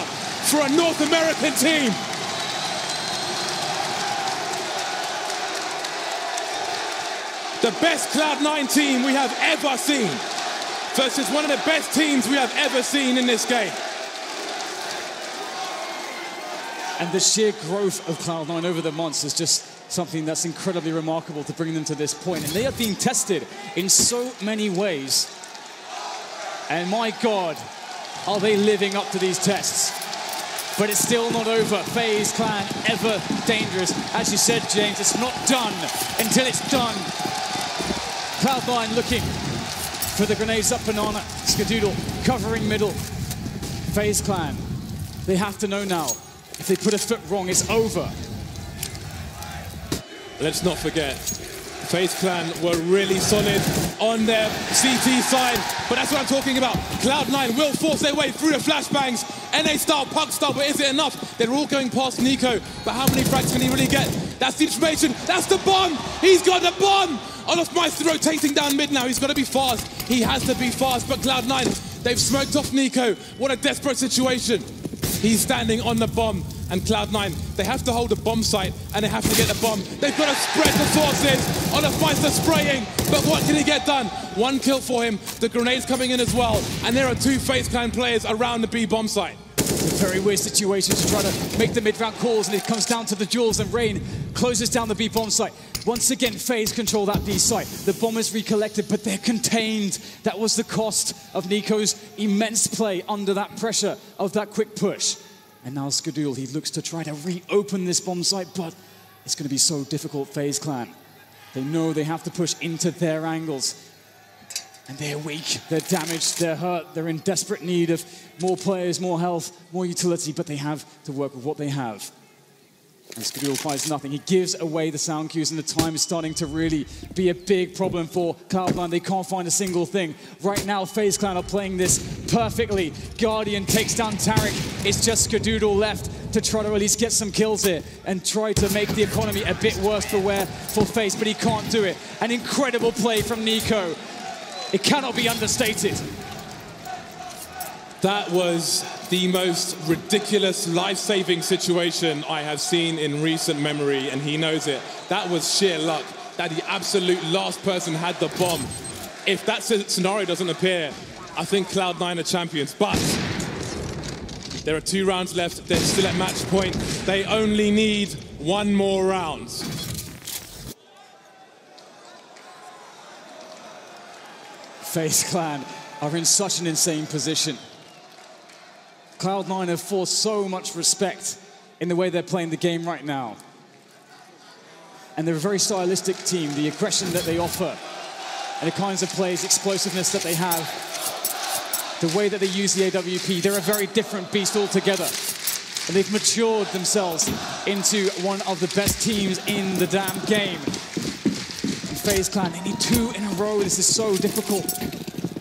S2: for a North American team. The best Cloud9 team we have ever seen versus one of the best teams we have ever seen in this game.
S1: And the sheer growth of Cloud9 over the months is just something that's incredibly remarkable to bring them to this point. And they are being tested in so many ways. And my God, are they living up to these tests? But it's still not over. FaZe Clan, ever dangerous. As you said, James, it's not done until it's done. Cloud9 looking for the grenades up Banana. Skadoodle covering middle. FaZe Clan, they have to know now. If they put a foot wrong, it's over.
S2: Let's not forget, FaZe Clan were really solid on their CT side, but that's what I'm talking about. Cloud9 will force their way through the flashbangs, NA style, Pug style, but is it enough? They're all going past Nico, but how many frags can he really get? That's the information, that's the bomb! He's got the bomb! Olofmeister rotating down mid now, he's got to be fast. He has to be fast, but Cloud9 They've smoked off Nico. What a desperate situation. He's standing on the bomb, and Cloud9, they have to hold the bomb site, and they have to get the bomb. They've got to spread the sources. olofmeister spraying, but what can he get done? One kill for him. The grenade's coming in as well, and there are two FaZe Clan players around the B bomb site.
S1: It's a very weird situation to try to make the mid-round calls, and it comes down to the duels, and Rain closes down the B bomb site. Once again, FaZe control that B site. The bomb is recollected, but they're contained. That was the cost of Nico's immense play under that pressure of that quick push. And now Skadul, he looks to try to reopen this bomb site, but it's going to be so difficult, FaZe Clan. They know they have to push into their angles. And they're weak, they're damaged, they're hurt, they're in desperate need of more players, more health, more utility, but they have to work with what they have. And Skadul finds nothing. He gives away the sound cues, and the time is starting to really be a big problem for Cloud9. They can't find a single thing. Right now, FaZe Clan are playing this perfectly. Guardian takes down Tarek. It's just Skadul left to try to at least get some kills here and try to make the economy a bit worse for FaZe, but he can't do it. An incredible play from Nico. It cannot be understated.
S2: That was the most ridiculous life-saving situation I have seen in recent memory, and he knows it. That was sheer luck, that the absolute last person had the bomb. If that scenario doesn't appear, I think Cloud9 are champions, but there are 2 rounds left. They're still at match point. They only need 1 more round.
S1: FaZe Clan are in such an insane position. Cloud9 have forced so much respect in the way they're playing the game right now. And they're a very stylistic team. The aggression that they offer and the kinds of plays, explosiveness that they have, the way that they use the AWP, they're a very different beast altogether. And they've matured themselves into one of the best teams in the damn game. And FaZe Clan, they need 2 in a row. This is so difficult.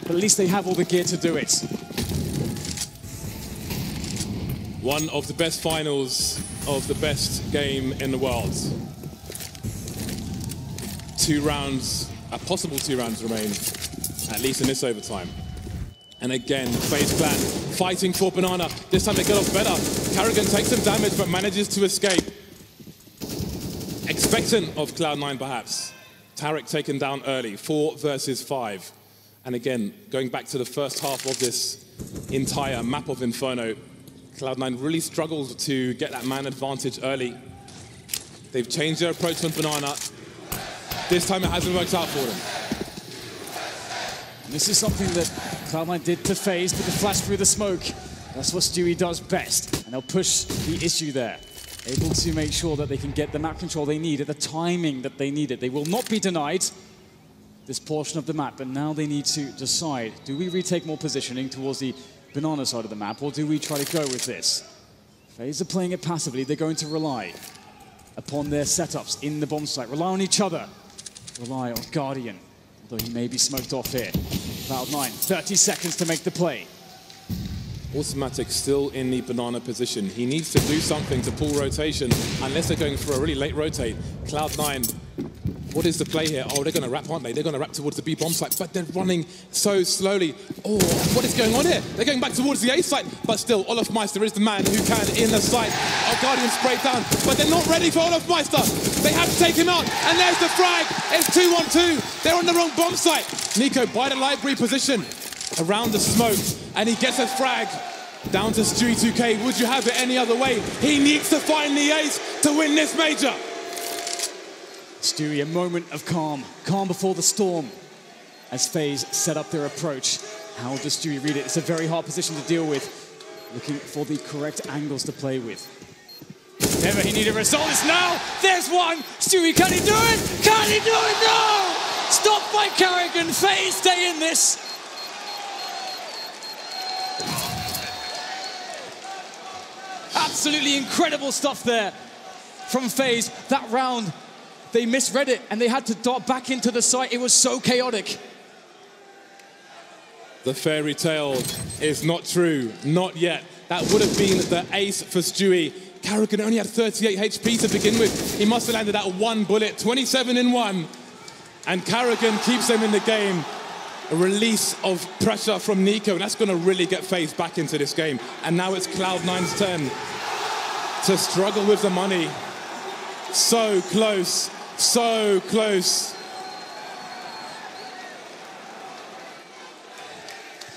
S1: But at least they have all the gear to do it.
S2: One of the best finals of the best game in the world. 2 rounds, a possible 2 rounds remain, at least in this overtime. And again, FaZe Clan fighting for Banana. This time they get off better. Karrigan takes some damage but manages to escape. Expectant of Cloud9 perhaps. Tarek taken down early, 4 versus 5. And again, going back to the first half of this entire map of Inferno, Cloud9 really struggled to get that man advantage early. They've changed their approach on Banana. This time it hasn't worked out for them.
S1: And this is something that Cloud9 did to FaZe, but the flash through the smoke. That's what Stewie does best. And they'll push the issue there. Able to make sure that they can get the map control they need at the timing that they need it. They will not be denied this portion of the map, but now they need to decide, do we retake more positioning towards the Banana side of the map, or do we try to go with this? FaZe are playing it passively. They're going to rely upon their setups in the bomb site. Rely on each other. Rely on Guardian, although he may be smoked off here. Cloud9, 30 seconds to make the play.
S2: Automatic still in the Banana position. He needs to do something to pull rotation, unless they're going for a really late rotate. Cloud9, what is the play here? Oh, they're going to wrap, aren't they? They're going to wrap towards the B bomb site, but they're running so slowly. Oh, what is going on here? They're going back towards the A site, but still, olofmeister is the man who can in the site. Our Guardian sprayed down, but they're not ready for olofmeister. They have to take him out, and there's the frag. It's 2-on-2. They're on the wrong bomb site. Nico by the library position around the smoke, and he gets a frag. Down to Stewie 2K. Would you have it any other way? He needs to find the ace to win this major.
S1: Stewie, a moment of calm. Calm before the storm. As FaZe set up their approach. How does Stewie read it? It's a very hard position to deal with. Looking for the correct angles to play with. If ever he needed a result, it's now. There's one. Stewie, can he do it? Can he do it? No! Stopped by Karrigan. FaZe stay in this. Absolutely incredible stuff there from FaZe. That round, they misread it and they had to dart back into the site. It was so chaotic.
S2: The fairy tale is not true, not yet. That would have been the ace for Stewie. Karrigan only had 38 HP to begin with. He must have landed that 1 bullet, 27 in 1. And Karrigan keeps them in the game. a release of pressure from Nico, and that's going to really get FaZe back into this game. And now it's Cloud9's turn to struggle with the money. So close, so close.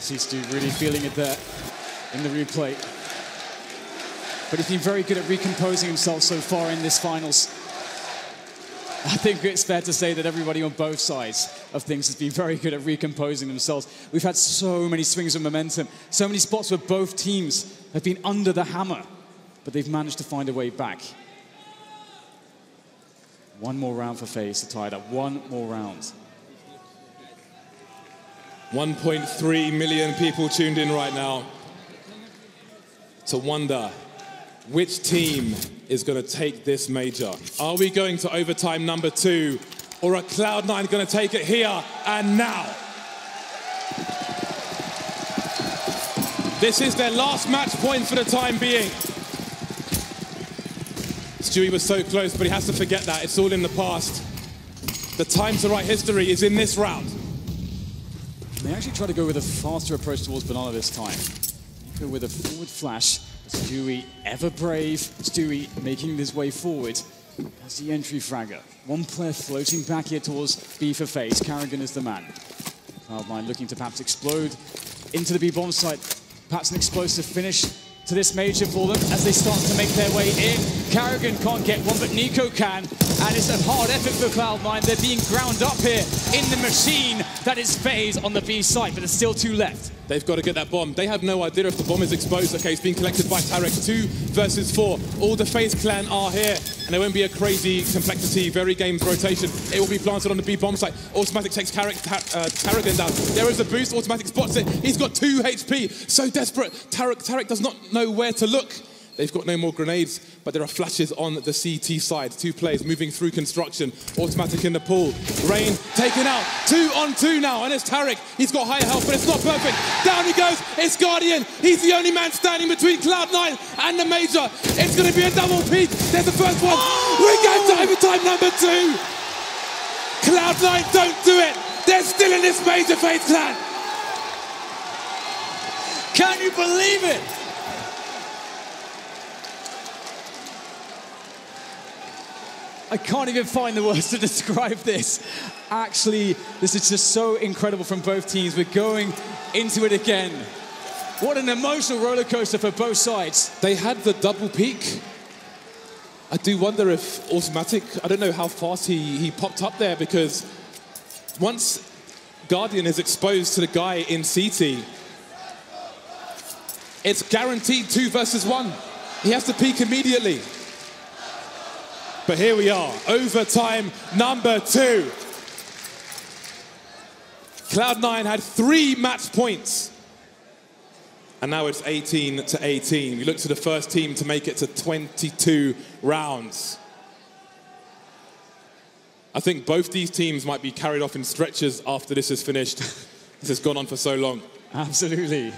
S1: Stu really feeling it there in the replay. But he's been very good at recomposing himself so far in this finals. I think it's fair to say that everybody on both sides of things has been very good at recomposing themselves. We've had so many swings of momentum, so many spots where both teams have been under the hammer, but they've managed to find a way back. One more round for FaZe to tie it up. One more round.
S2: 1.3 million people tuned in right now to wonder which team is going to take this major. Are we going to overtime number 2, or are Cloud9 going to take it here and now? This is their last match point for the time being. Stewie was so close, but he has to forget that. It's all in the past. The time to write history is in this round.
S1: They actually try to go with a faster approach towards Banana this time. Go with a forward flash. Stewie, ever brave. Stewie making his way forward. That's the entry fragger. One player floating back here towards B for FaZe. Carrigan is the man. Cloud9 looking to perhaps explode into the B bomb site. Perhaps an explosive finish to this major for them as they start to make their way in. Carrigan can't get one, but Nico can. And it's a hard effort for Cloud9. They're being ground up here in the machine that is FaZe on the B site, but there's still 2 left.
S2: They've got to get that bomb. They have no idea if the bomb is exposed. Okay, it's being collected by Tarek. 2 versus 4. All the FaZe clan are here, and there won't be a crazy complexity, very games rotation. It will be planted on the B bomb site. Automatic takes Tarek down. There is a boost. Automatic spots it. He's got 2 HP. So desperate. Tarek does not know where to look. They've got no more grenades, but there are flashes on the CT side. 2 players moving through construction. Automatic in the pool. Rain taken out. 2 on 2 now, and it's Tarek. He's got higher health, but it's not perfect. Down he goes. It's Guardian. He's the only man standing between Cloud9 and the major. It's going to be a double peak. There's the first one. We're going to overtime number 2. Cloud9 don't do it. They're still in this major, FaZe clan.
S3: Can you believe it?
S1: I can't even find the words to describe this. Actually, this is just so incredible from both teams. We're going into it again. What an emotional roller coaster for both sides.
S2: They had the double peak. I do wonder if Automatic, I don't know how fast he popped up there, because once Guardian is exposed to the guy in CT, it's guaranteed 2 versus 1. He has to peak immediately. But here we are, overtime number 2. Cloud9 had 3 match points. And now it's 18-18. We look to the first team to make it to 22 rounds. I think both these teams might be carried off in stretchers after this is finished. This has gone on for so long.
S1: Absolutely.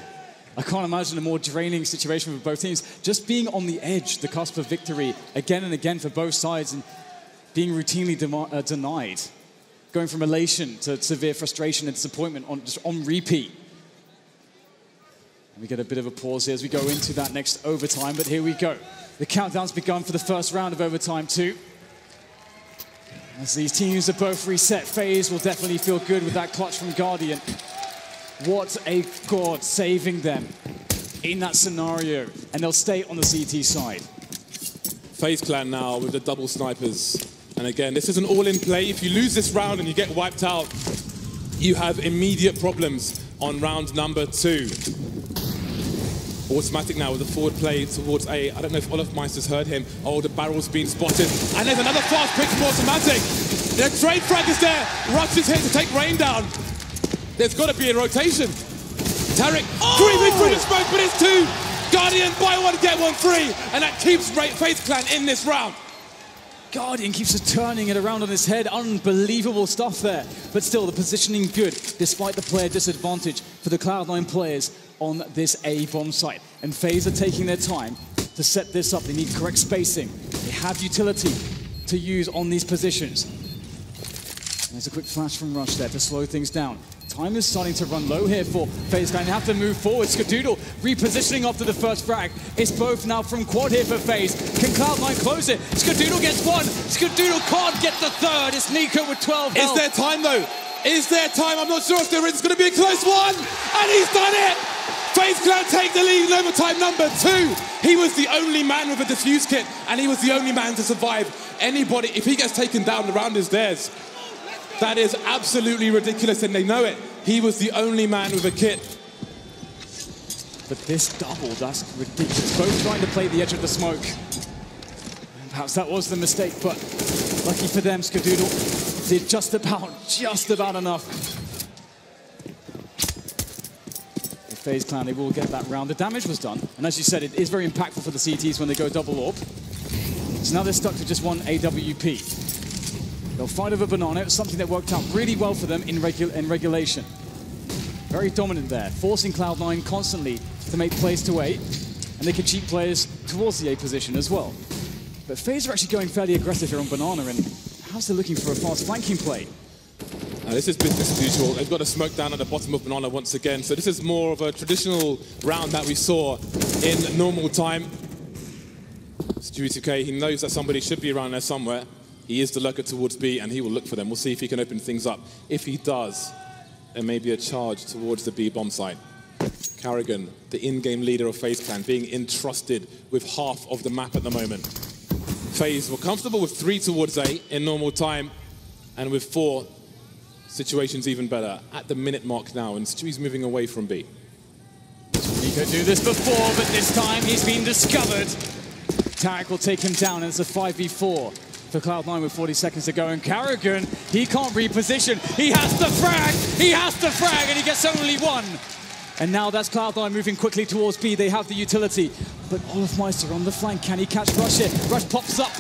S1: I can't imagine a more draining situation for both teams. Just being on the edge, the cusp of victory, again and again for both sides, and being routinely denied. Going from elation to severe frustration and disappointment just on repeat. And we get a bit of a pause here as we go into that next overtime, but here we go. The countdown's begun for the first round of overtime 2. As these teams are both reset, FaZe will definitely feel good with that clutch from Guardian. What a god saving them in that scenario, and they'll stay on the CT side.
S2: FaZe clan now with the double snipers. And again, this is an all-in play. If you lose this round and you get wiped out, you have immediate problems on round number 2. Automatic now with a forward play towards A. I don't know if Olafmeister's heard him. Oh, the barrel's been spotted. And there's another fast pick from Automatic. The trade frag is there. Rush is here to take Rain down. There's got to be a rotation. Tarek creeping through the smoke, but it's 2. Guardian, buy one, get one free. And that keeps FaZe clan in this round.
S1: Guardian keeps turning it around on his head. Unbelievable stuff there. But still, the positioning good, despite the player disadvantage for the Cloud9 players on this A bomb site. And FaZe are taking their time to set this up. They need correct spacing. They have utility to use on these positions. There's a quick flash from Rush there to slow things down. Time is starting to run low here for FaZe. They have to move forward. Skadoodle repositioning after the first frag. It's both now from quad here for FaZe. Can Cloud9 close it? Skadoodle gets one. Skadoodle can't get the third. It's Nico with 12 health.
S2: Is there time though? Is there time? I'm not sure if there is. It's going to be a close one. And he's done it. FaZe Clan take the lead in overtime number 2. He was the only man with a defuse kit, and he was the only man to survive. Anybody, if he gets taken down, the round is theirs. That is absolutely ridiculous, and they know it. He was the only man with a kit.
S1: But this double, that's ridiculous. Both trying to play the edge of the smoke. Perhaps that was the mistake, but lucky for them, Skadoodle did just about enough. FaZe Clan, they will get that round. The damage was done, and as you said, it is very impactful for the CTs when they go double orb. So now they're stuck to just one AWP. They'll fight over Banana. It was something that worked out really well for them in regulation. Very dominant there, forcing Cloud9 constantly to make plays to A, and they can cheat players towards the A position as well. But FaZe are actually going fairly aggressive here on Banana, and how's they looking for a fast flanking play?
S2: This is business as usual. They've got a smoke down at the bottom of Banana once again. So this is more of a traditional round that we saw in normal time. Stewie2K, he knows that somebody should be around there somewhere. He is the lurker towards B, and he will look for them. We'll see if he can open things up. If he does, there may be a charge towards the B bomb site. Carrigan, the in-game leader of FaZe Clan, being entrusted with half of the map at the moment. FaZe were comfortable with 3 towards A in normal time, and with 4, situation's even better at the minute mark now, and Stewie's moving away from B.
S1: Nico knew this before, but this time he's been discovered. Tarek will take him down, and it's a 5v4 for Cloud9 with 40 seconds to go. And Carrigan, he can't reposition. He has to frag, and he gets only one. And now that's Cloud9 moving quickly towards B. They have the utility, but Olofmeister on the flank. Can he catch Rush here? Rush pops up.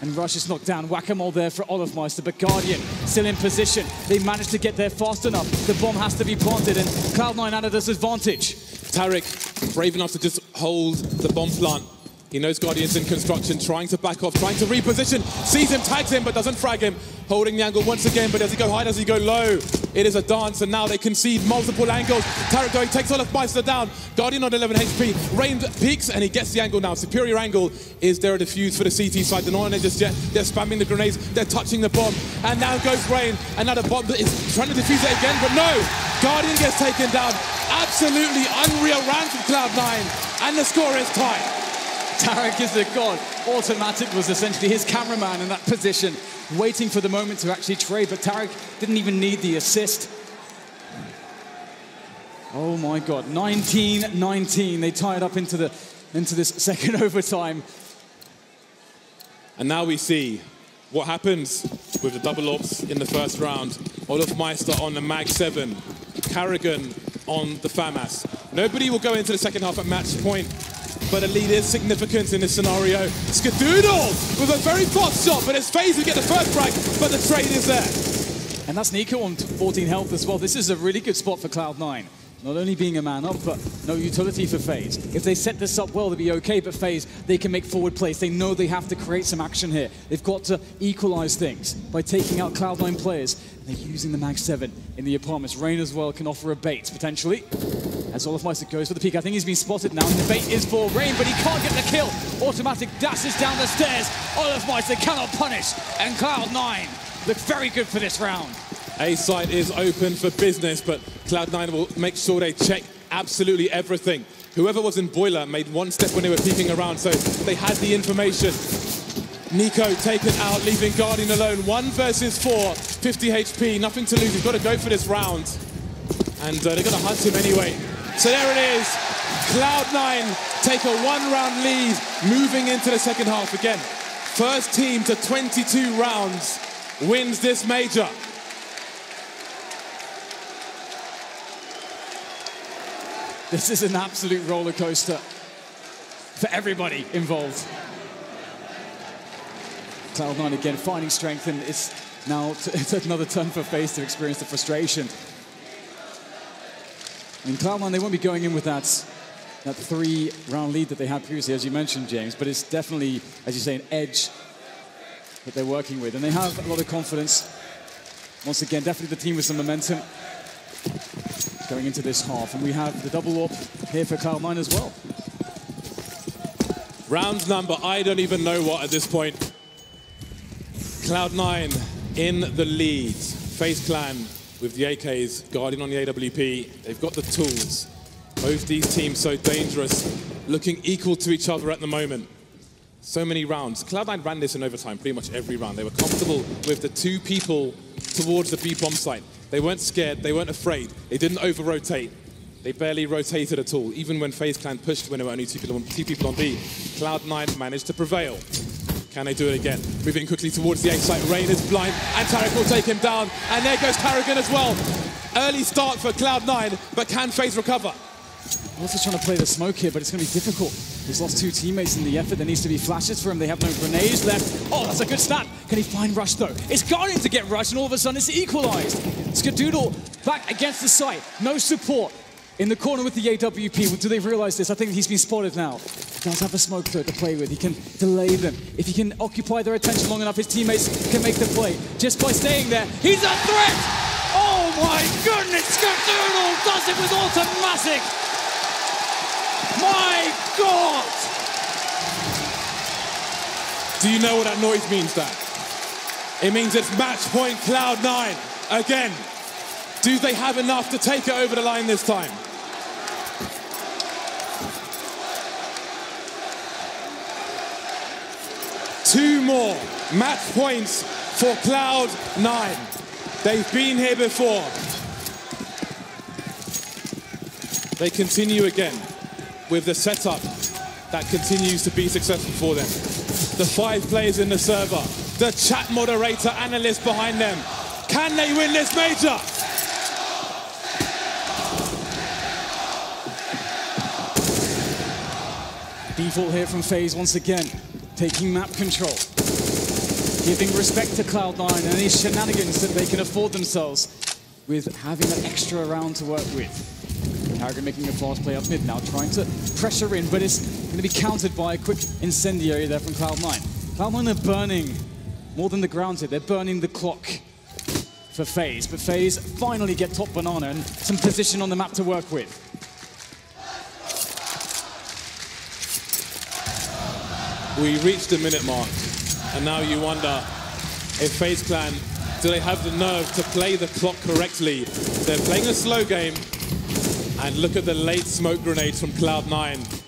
S1: And Rush is knocked down. Whack-a-mole there for Olofmeister, but Guardian still in position. They managed to get there fast enough. The bomb has to be planted, and Cloud9 out of this advantage.
S2: Tarek, brave enough to just hold the bomb plant. He knows Guardian's in construction, trying to back off, trying to reposition. Sees him, tags him, but doesn't frag him. Holding the angle once again, but does he go high, does he go low? It is a dance, and now they concede multiple angles. Tarek going, takes Olofmeister down. Guardian on 11 HP. Rain peaks, and he gets the angle now. Superior angle. Is there a defuse for the CT side? They're not on it just yet. They're spamming the grenades. They're touching the bomb. And now goes Rain. And now the bomb is trying to defuse it again, but no. Guardian gets taken down. Absolutely unreal round from Cloud9. And the score is tied.
S1: Tarek is a god. Automatic was essentially his cameraman in that position, waiting for the moment to actually trade, but Tarek didn't even need the assist. Oh my god, 19-19. They tie it up into this second overtime.
S2: And now we see what happens with the double ops in the first round. Olofmeister on the Mag 7, Carrigan on the FAMAS. Nobody will go into the second half at match point, but a lead is significant in this scenario. Skadoodle with a very fast shot, but it's FaZe who get the first frag, but the trade is there.
S1: And that's Nico on 14 health as well. This is a really good spot for Cloud9. Not only being a man up, but no utility for FaZe. If they set this up well, they'll be okay, but FaZe, they can make forward plays. They know they have to create some action here. They've got to equalize things by taking out Cloud9 players. They're using the Mag 7 in the apartments. Rain as well can offer a bait, potentially. As Olofmeister goes for the peak. I think he's been spotted now, and the bait is for Rain, but he can't get the kill. Automatic dashes down the stairs. Olofmeister cannot punish, and Cloud9 look very good for this round.
S2: A site is open for business, but Cloud9 will make sure they check absolutely everything. Whoever was in Boiler made one step when they were peeking around, so they had the information. Nico taken out, leaving Guardian alone. 1 versus 4, 50 HP, nothing to lose. He's got to go for this round. And they're going to hunt him anyway. So there it is. Cloud9 take a 1-round lead, moving into the second half again. First team to 22 rounds wins this major.
S1: This is an absolute roller coaster for everybody involved. Cloud9 again finding strength, and it's now it's another turn for FaZe to experience the frustration. I mean, Cloud9, they won't be going in with that 3-round lead that they had previously, as you mentioned, James, but it's definitely, as you say, an edge that they're working with, and they have a lot of confidence. Once again, definitely the team with some momentum going into this half. And we have the double AWP here for Cloud9 as well.
S2: Round number, I don't even know what at this point. Cloud9 in the lead. FaZe Clan with the AKs, Guardian on the AWP. They've got the tools. Both these teams so dangerous, looking equal to each other at the moment. So many rounds. Cloud9 ran this in overtime pretty much every round. They were comfortable with the 2 people towards the B bomb site. They weren't scared, they weren't afraid. They didn't over-rotate. They barely rotated at all. Even when FaZe Clan pushed when there were only two people on B, Cloud9 managed to prevail. Can they do it again? Moving quickly towards the A site. Rain is blind, and Tarek will take him down. And there goes Tarek as well. Early start for Cloud9, but can FaZe recover?
S1: Also trying to play the smoke here, but it's going to be difficult. He's lost 2 teammates in the effort. There needs to be flashes for him. They have no grenades left. Oh, that's a good stat. Can he find Rush, though? It's Guardian to get Rush, and all of a sudden it's equalized. Skadoodle back against the site. No support. In the corner with the AWP. Do they realize this? I think he's been spotted now. He does have a smoke to play with. He can delay them. If he can occupy their attention long enough, his teammates can make the play. Just by staying there, he's a threat! Oh my goodness, Skadoodle does it with automatic! My God!
S2: Do you know what that noise means, Dan? It means it's match point Cloud9 again. Do they have enough to take it over the line this time? Two more match points for Cloud9. They've been here before. They continue again with the setup that continues to be successful for them. The 5 players in the server, the chat moderator, analyst behind them. Can they win this major?
S1: Default here from FaZe once again, taking map control. Giving respect to Cloud9 and any shenanigans that they can afford themselves with having that extra round to work with. Carrigan making a fast play up mid now, trying to pressure in, but it's going to be countered by a quick incendiary there from Cloud9. Cloud9 are burning more than the ground hit, they're burning the clock for FaZe, but FaZe finally get top banana and some position on the map to work with.
S2: We reached the minute mark, and now you wonder if FaZe Clan, do they have the nerve to play the clock correctly? They're playing a slow game, and look at the late smoke grenades from Cloud9.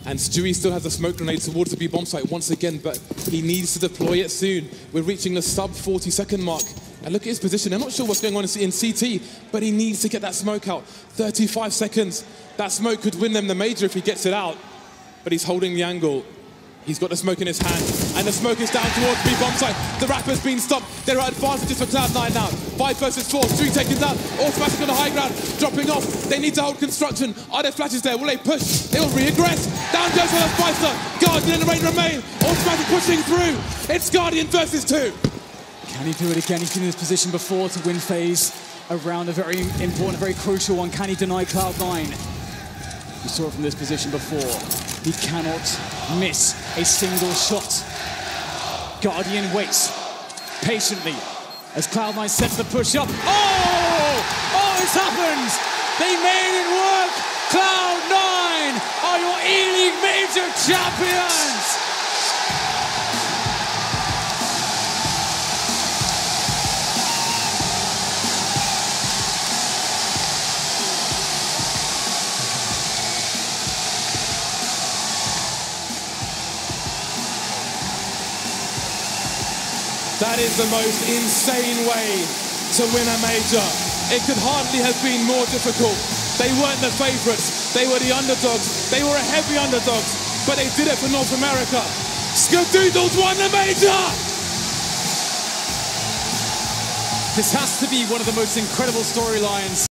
S2: And Stewie still has a smoke grenade towards the B bomb site once again, but he needs to deploy it soon. We're reaching the sub 40-second mark. And look at his position. I'm not sure what's going on in CT, but he needs to get that smoke out. 35 seconds. That smoke could win them the major if he gets it out. But he's holding the angle. He's got the smoke in his hand, and the smoke is down towards the bomb site. The Rapper's been stopped. There are advantages for Cloud9 now. 5 versus 4, 3 taken down. Automatic on the high ground, dropping off. They need to hold construction. Are there flashes there? Will they push? They will re-aggress. Down goes for the Spicer. Guardian and the Rain remain. Automatic pushing through. It's Guardian versus 2.
S1: Can he do it again? He's been in this position before to win FaZe around a very important, very crucial one. Can he deny Cloud9? We saw it from this position before. He cannot miss a single shot. Guardian waits patiently as Cloud9 sets the push up. Oh, it's happened! They made it work! Cloud9 are your Eleague major champions!
S2: That is the most insane way to win a major. It could hardly have been more difficult. They weren't the favorites. They were the underdogs. They were a heavy underdogs, but they did it for North America. Skadoodles won the major!
S1: This has to be one of the most incredible storylines